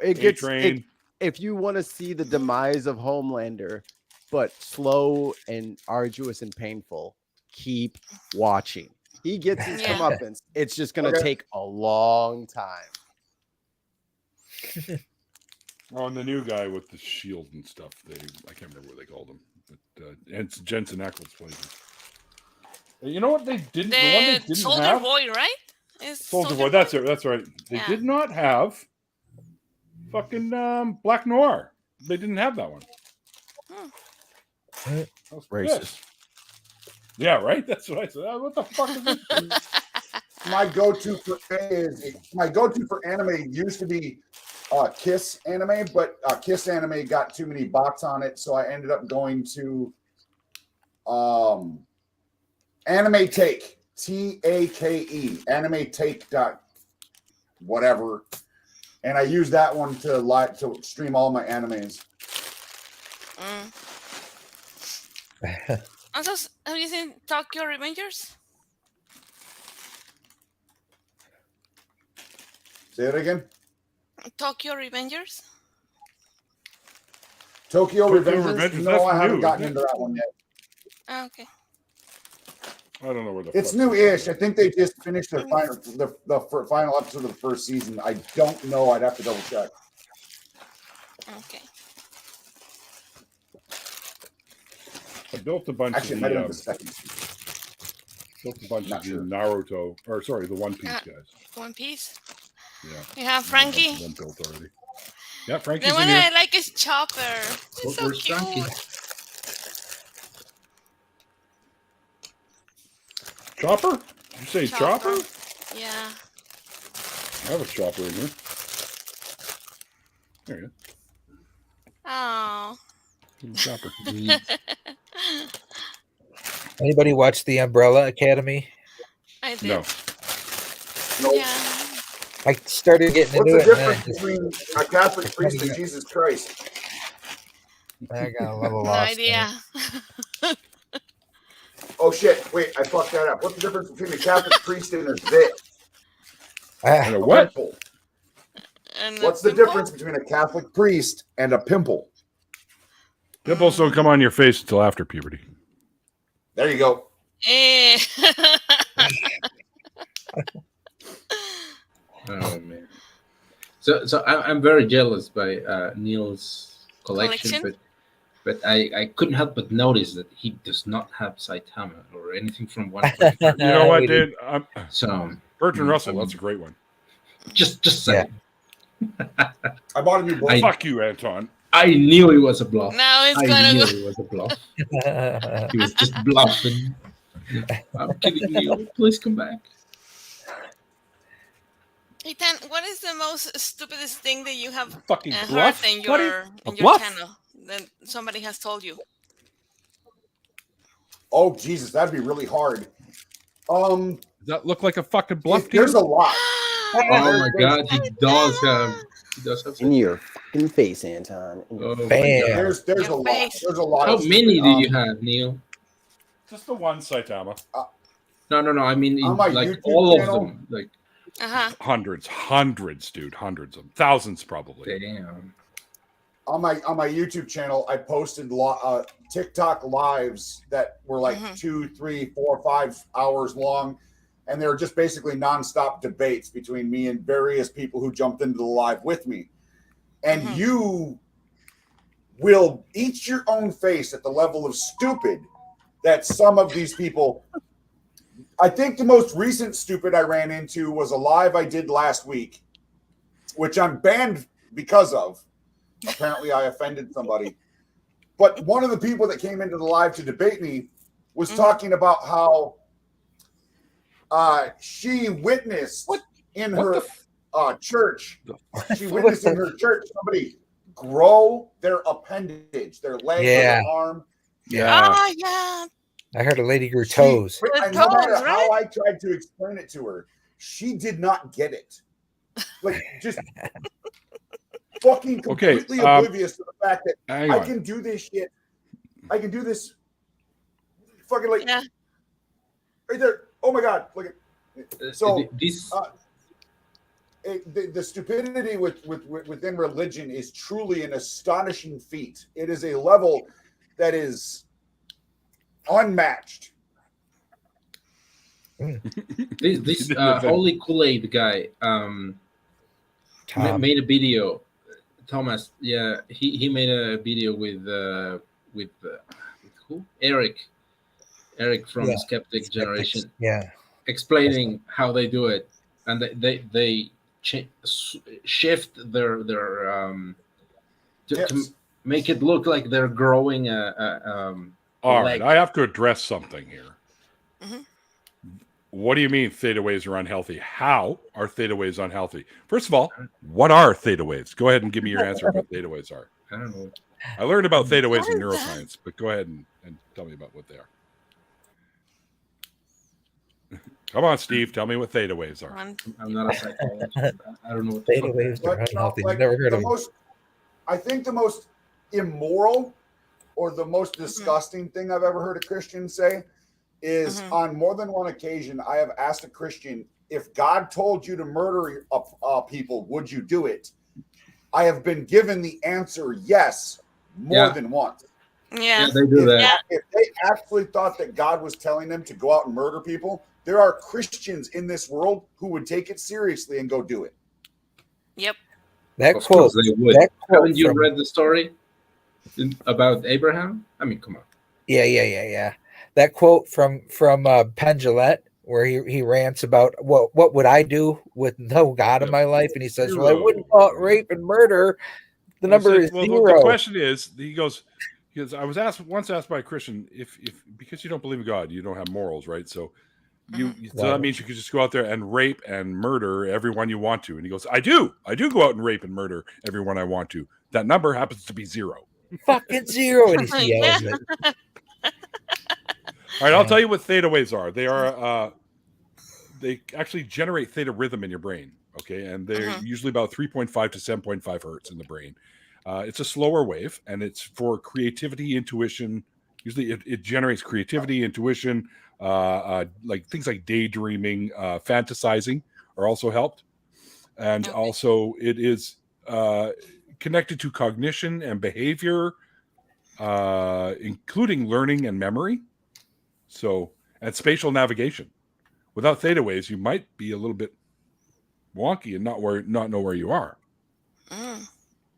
it gets A-Train. if you want to see the demise of Homelander, but slow and arduous and painful, keep watching. He gets his Yeah. comeuppance. It's just going to Okay. take a long time. Oh, and the new guy with the shield and stuff. I can't remember what they called him. But it's Jensen Ackles plays him. You know what they didn't? The one they The didn't Soldier have. Boy, right? Is Soldier Boy. That's it. That's right. They Yeah. did not have fucking Black Noir. They didn't have that one. I was Racist. pissed. Yeah, right. That's what I said. What the fuck is this? My go-to for anime used to be Kiss anime, but Kiss anime got too many bots on it, so I ended up going to Anime Take, TAKE, Anime Take dot whatever, and I use that one to stream all my animes. Also, have you seen Tokyo Revengers? Say it again. Tokyo Revengers? Tokyo Tokyo Revengers? Revengers, No, that's I haven't new, gotten isn't into that one yet. Oh, okay. I don't know where the. It's fuck new-ish. I think they just finished their final episode of the first season. I don't know. I'd have to double check. Okay. I built a bunch Actually, it of might have the, been the second season. built a bunch Not of the sure. Naruto, or sorry, the One Piece guys. One Piece. Yeah. You have Frankie. One built already. Yeah, Frankie's The in one here. that I like is Chopper. He's so Where's cute. Frankie? Chopper? Did you say Chopper? Yeah. I have a Chopper in here. There you Oh. go. Chopper. Anybody watch the Umbrella Academy? I did. No. Nope. Yeah. I started getting What's into the it. And difference between a Catholic priest and Jesus Christ? I got a little No lost. idea. Oh shit! Wait, I fucked that up. What's the difference between a Catholic priest and a zit? And Ah, a what? Pimple. And What's the pimple? difference between a Catholic priest and a pimple? Pimples don't come on your face until after puberty. There you go. Eh. Oh man. So I'm very jealous by Neil's collection, Collection? But I couldn't help but notice that he does not have Saitama or anything from One Punch Man. You know what, We did- dude? So Bertrand Russell, that's a great one. just saying. I bought a new book. Fuck you, Anton. I knew it was a bluff. Now it's I gonna knew go. it was a bluff. He was just bluffing. I'm kidding you. Please come back. Hey, Tan, what is the most stupidest thing that you have Fucking heard bluff. in What your a in your bluff? channel that somebody has told you? Oh Jesus, that'd be really hard. Does that look like a fucking bluff to There's you? a lot. Oh my God, he does have. In your fucking face, Anton. In your Oh my Bam. God. There's Your a lot. face. There's a lot. How of many stupid, do you have, Neil? Just the one Saitama. No. I mean, in, On my like YouTube all channel? of them. Like, Uh-huh. Hundreds, dude. Hundreds of them. Thousands, probably. damn. on my YouTube channel, I posted TikTok lives that were like 2, 3, 4, 5 hours long, and they were just basically nonstop debates between me and various people who jumped into the live with me. And you will eat your own face at the level of stupid that some of these people. I think the most recent stupid I ran into was a live I did last week, which I'm banned because of. Apparently, I offended somebody. But one of the people that came into the live to debate me was talking about how she witnessed in her church. She witnessed in her church somebody grow their appendage, their leg or their arm. Yeah. Oh, yeah. I heard a lady grew toes. And no matter how I tried to explain it to her, she did not get it. Like, just fucking completely oblivious to the fact that I can do this shit. I can do this fucking like right there. Oh my God. Look at so this the stupidity within religion is truly an astonishing feat. It is a level that is unmatched. This Holy Kool-Aid guy made a video. Thomas, yeah, he made a video with who? Eric from Skeptic Generation. Yeah, explaining how they do it, and they shift their to make it look like they're growing all right, I have to address something here. What do you mean theta waves are unhealthy? How are theta waves unhealthy? First of all, what are theta waves? Go ahead and give me your answer of what theta waves are. I don't know. I learned about theta waves in neuroscience, but go ahead and tell me about what they are. Come on, Steve. Tell me what theta waves are. I'm not a psychologist. I don't know what theta waves are unhealthy. Like, Never heard of them. I think the most immoral or the most disgusting thing I've ever heard a Christian say is on more than one occasion, I have asked a Christian, if God told you to murder people, would you do it? I have been given the answer yes more than once. Yeah, they do that. If they actually thought that God was telling them to go out and murder people, there are Christians in this world who would take it seriously and go do it. Yep. That Of quote. course they would. That quote Haven't you from- read the story about Abraham? I mean, come on. Yeah. That quote from Penn Jillette, where he rants about what would I do with no God in my life, and he says, "Well, I wouldn't call it rape and murder. The number is zero." The question is, he goes, I was once asked by a Christian, if because you don't believe in God, you don't have morals, right? So so that means you could just go out there and rape and murder everyone you want to. And he goes, I do go out and rape and murder everyone I want to. That number happens to be zero. Fucking zero, and he yells it. All right, I'll tell you what theta waves are. They are they actually generate theta rhythm in your brain. Okay, and they're usually about 3.5 to 7.5 hertz in the brain. It's a slower wave, and it's for creativity, intuition. Usually, it generates creativity, intuition, like things like daydreaming, fantasizing are also helped, and also it is connected to cognition and behavior, including learning and memory. So, and spatial navigation. Without theta waves, you might be a little bit wonky and not know where you are.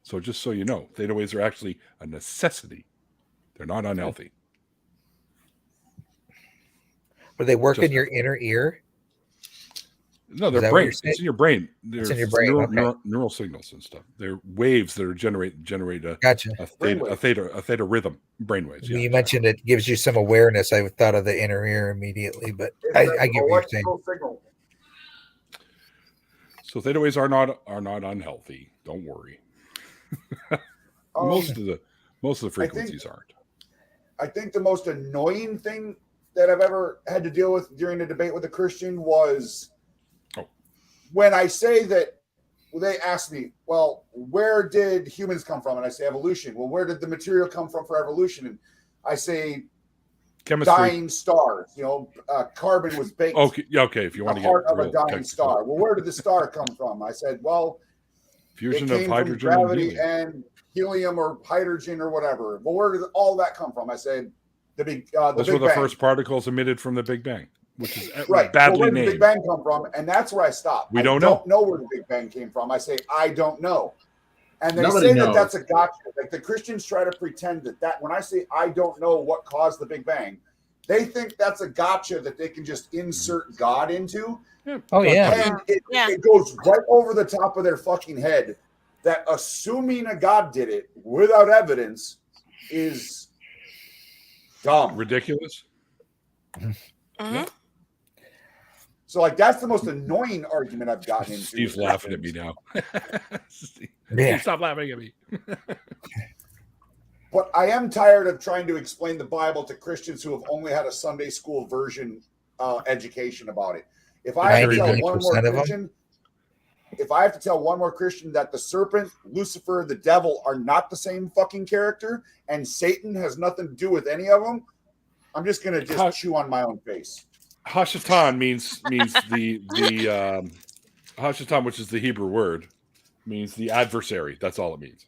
So just so you know, theta waves are actually a necessity They're not unhealthy. But they work Just in your inner ear. No, Is they're that what brain. you're saying? It's in your brain. There's in your brain, okay. neural signals and stuff. They're waves that are generate a Gotcha. theta rhythm. Brainwaves. When Yeah, you mentioned it gives you some awareness, I thought of the inner ear immediately, but I get what you're saying. Signal. So theta waves are not unhealthy. Don't worry. Most of the frequencies aren't. I think the most annoying thing that I've ever had to deal with during a debate with a Christian was when I say that they ask me, well, where did humans come from? And I say evolution. Well, where did the material come from for evolution? And I say Chemistry. dying stars. Carbon was baked. Okay. If you want to get part of a real dying technical. star. Well, where did the star come from? I said, well, Fusion it of came hydrogen from gravity and helium. and helium or hydrogen or whatever. Well, where did all that come from? I said, the Big Those were the Bang. first particles emitted from the Big Bang, which is Right. badly where did named. the Big Bang come from? And that's where I stopped. We don't I don't know where the Big Bang came from. I say, I don't know. And they Nobody say knows. that that's a gotcha. Like the Christians try to pretend that when I say I don't know what caused the Big Bang, they think that's a gotcha that they can just insert God into. Oh yeah. And it goes right over the top of their fucking head that assuming a God did it without evidence is dumb. Ridiculous. Mhm. So like that's the most annoying argument I've gotten into. Steve's laughing at me now. Steve, Yeah. stop laughing at me. But I am tired of trying to explain the Bible to Christians who have only had a Sunday school version education about it. If I have to tell one more 99% of them? Christian, if I have to tell one more Christian that the serpent, Lucifer, the devil are not the same fucking character, and Satan has nothing to do with any of them, I'm just gonna chew on my own face. Hashatan means the Hashatan, which is the Hebrew word, means the adversary. That's all it means.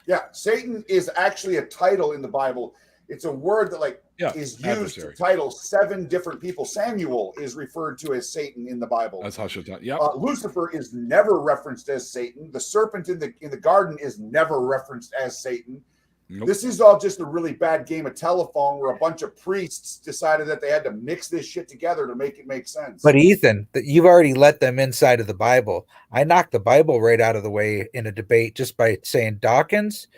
Yeah, Satan is actually a title in the Bible. It's a word that is used adversary. to title 7 different people. Samuel is referred to as Satan in the Bible. That's Hashatan. Yeah. Lucifer is never referenced as Satan. The serpent in the garden is never referenced as Satan. Nope. This is all just a really bad game of telephone where a bunch of priests decided that they had to mix this shit together to make it make sense. But Ethan, you've already let them inside of the Bible. I knocked the Bible right out of the way in a debate just by saying Dawkins.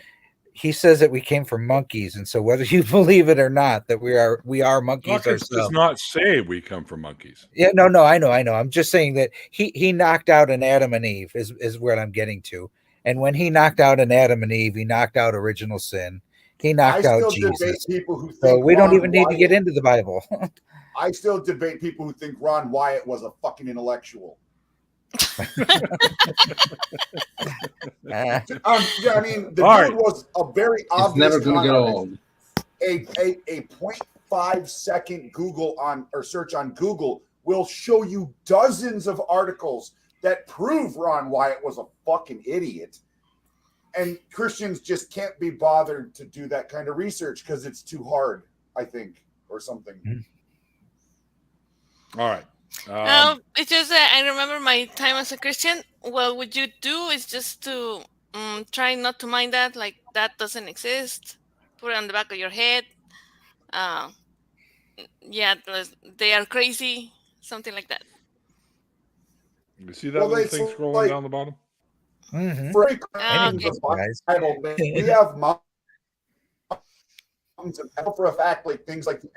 He says that we came from monkeys, and so whether you believe it or not, that we are monkeys Dawkins ourselves. does not say we come from monkeys. Yeah, no, I know. I'm just saying that he knocked out an Adam and Eve is what I'm getting to. And when he knocked out an Adam and Eve, he knocked out original sin. He knocked out Jesus. People who think so we don't Ron even need to Wyatt- get into the Bible. I still debate people who think Ron Wyatt was a fucking intellectual. Ah, I mean, the All dude was a very It's obvious. never going to get con old. artist. A 0.5 second search on Google will show you dozens of articles that prove Ron Wyatt was a fucking idiot. And Christians just can't be bothered to do that kind of research because it's too hard, I think, or something. All right. It's just that I remember my time as a Christian. What would you do is just to try not to mind that, like that doesn't exist. Put it on the back of your head. Yeah, they are crazy, something like that. You see that little thing scrolling down the bottom? mhm. For Okay. Guys. Bible, man, we have mountains and I know for a fact, like things like the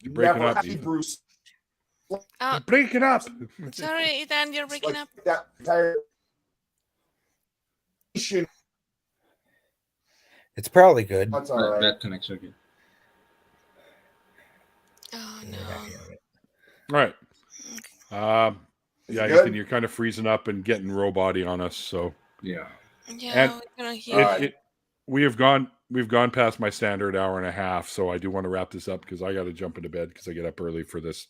You're breaking up. Hebrews, You're breaking up. Sorry, Ethan, you're breaking up. that entire nation. It's probably good. That's all right. Bad connection again. Oh no. All right. Is Yeah, it good? Ethan, you're kind of freezing up and getting robot-y on us. So Yeah. Yeah, And we're gonna hear. we've gone past my standard hour and a half. So I do want to wrap this up because I got to jump into bed because I get up early for this.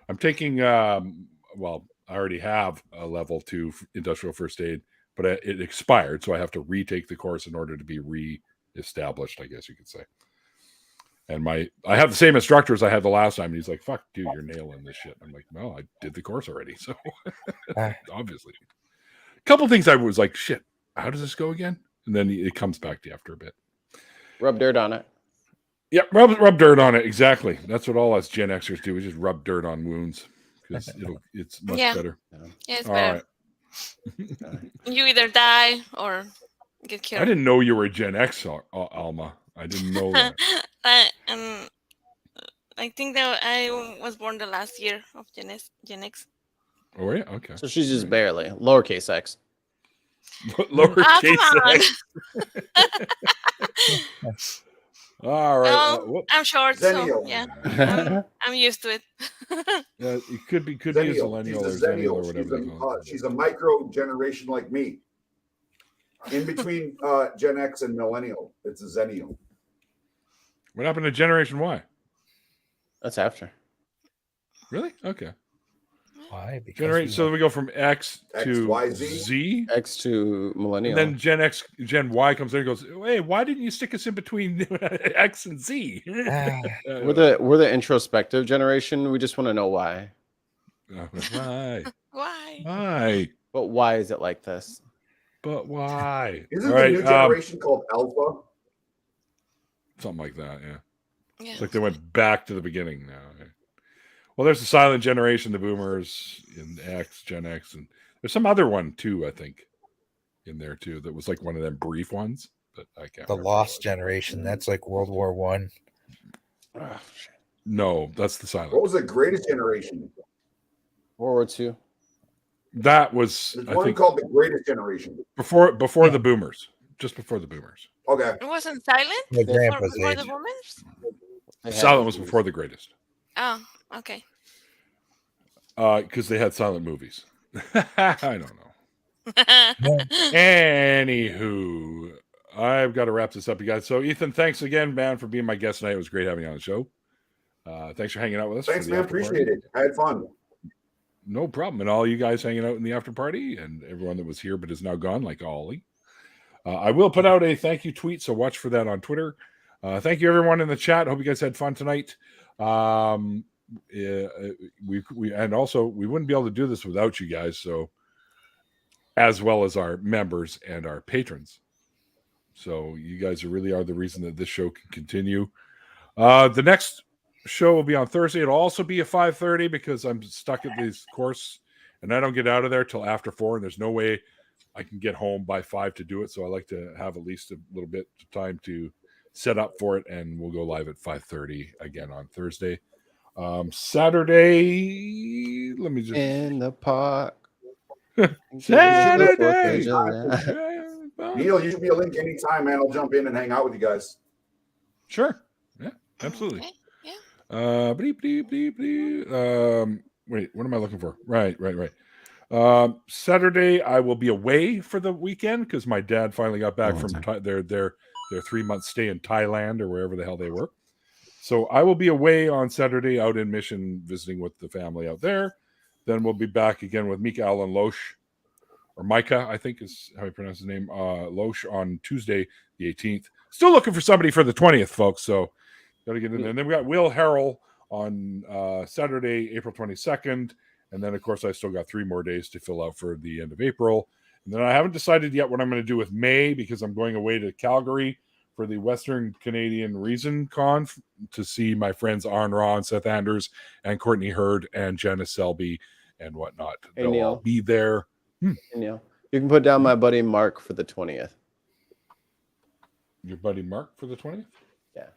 I'm taking, well, I already have a level 2 industrial first aid, but it expired. So I have to retake the course in order to be re-established, I guess you could say. And I have the same instructor as I had the last time. And he's like, fuck, dude, you're nailing this shit. I'm like, no, I did the course already. So obviously. A couple things I was like, shit, how does this go again? and then it comes back to you after a bit. Rub dirt on it. Yeah, rub dirt on it. Exactly. That's what all us Gen Xers do. We just rub dirt on wounds because it's much better. Yeah, it's All better. right. You either die or get killed. I didn't know you were a Gen X, Alma. I didn't know that. I think that I was born the last year of Gen X. Oh, yeah? Okay. So she's just barely lowercase x. Lowercase come x. All right. No, I'm short, Zennial. so yeah, I'm used to it. Yeah, it could be a Zennial. Zillennial She's or a Zennial or Zennial. whatever they call it. She's a micro generation like me. In between Gen X and Millennial, it's a Zennial. What happened to Generation Y? That's after. Really? Okay. Why? Because Generation. So we go from X to Y, Z. X to millennial. And then Gen Y comes in and goes, hey, why didn't you stick us in between X and Z? we're the introspective generation. We just want to know why. Why? Why? Why? But why is it like this? But why? Isn't All the right, new generation called Alpha? something like that, yeah. Yeah. It's like they went back to the beginning now. Well, there's the silent generation, the boomers in X, Gen X, and there's some other one too, I think, in there too. That was like one of them brief ones, but I can't. the lost generation. That's like World War One. No, that's the silent. What was the greatest generation? World War II. That was There's I one think called the greatest generation. before the boomers, just before the boomers. Okay. It wasn't silent My grandpa's before age. the boomers. They had Silent was movies. before the greatest, Oh, okay. because they had silent movies. I don't know. Anywho, I've got to wrap this up, you guys. So, Ethan, thanks again, man, for being my guest tonight. It was great having you on the show. Thanks for hanging out with us. Thanks, for the man. after Appreciate party. it. I had fun. No problem. And all you guys hanging out in the after party and everyone that was here but is now gone, like Ollie. I will put out a thank you tweet, so watch for that on Twitter. Thank you, everyone in the chat. Hope you guys had fun tonight. We and also we wouldn't be able to do this without you guys. So, as well as our members and our patrons. So you guys really are the reason that this show can continue. The next show will be on Thursday. It'll also be at 5:30 because I'm stuck at this course and I don't get out of there till after 4. And there's no way I can get home by 5 to do it. So I like to have at least a little bit of time to set up for it. And we'll go live at 5:30 again on Thursday. Saturday, let me just In the park. Saturday. Neil, you should be a link anytime, man. I'll jump in and hang out with you guys. Sure. Yeah, absolutely. Okay. Yeah. Wait, what am I looking for? Right. Saturday, I will be away for the weekend because my dad finally got back from their 3-month stay in Thailand or wherever the hell they were. So I will be away on Saturday out in Mission visiting with the family out there. Then we'll be back again with Mika Allen Loesch, or Micah, I think is how you pronounce his name, Loesch on Tuesday, the 18th. Still looking for somebody for the 20th, folks. So got to get in there. And then we got Will Harrell on Saturday, April 22nd. And then, of course, I still got 3 more days to fill out for the end of April. And then I haven't decided yet what I'm going to do with May because I'm going away to Calgary for the Western Canadian Reason Con to see my friends Arn Raw and Seth Anders and Courtney Hurd and Janice Selby and whatnot. Hey, They'll Neil. all be there. Neil, you can put down my buddy Mark for the 20th. Your buddy Mark for the 20th? Yeah.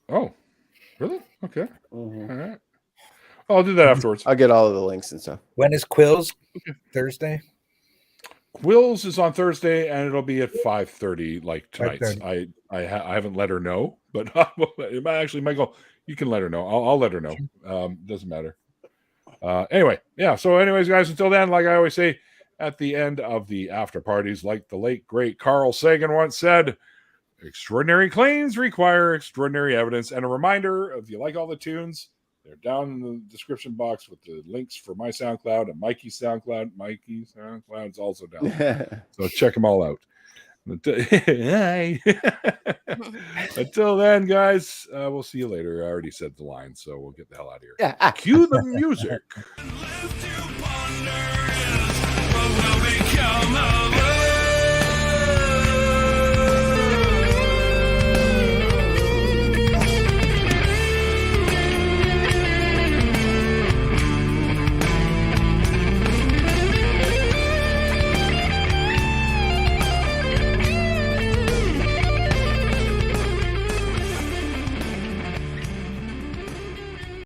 Oh, really? Okay. Mhm. All right. I'll do that afterwards. I'll get all of the links and stuff. When is Quills? Thursday? Quills is on Thursday, and it'll be at 5:30, like tonight. 5:30. I haven't let her know, but actually, Michael, you can let her know. I'll let her know. Doesn't matter. Anyway, yeah. So, anyways, guys, until then, like I always say, at the end of the after parties, like the late great Carl Sagan once said, extraordinary claims require extraordinary evidence. And a reminder: if you like all the tunes, they're down in the description box with the links for my SoundCloud and Mikey's SoundCloud. Mikey's SoundCloud is also down there. So check them all out. Until then, guys, we'll see you later. I already said the line, so we'll get the hell out of here. Cue the music. Live to wonder is what will become of us.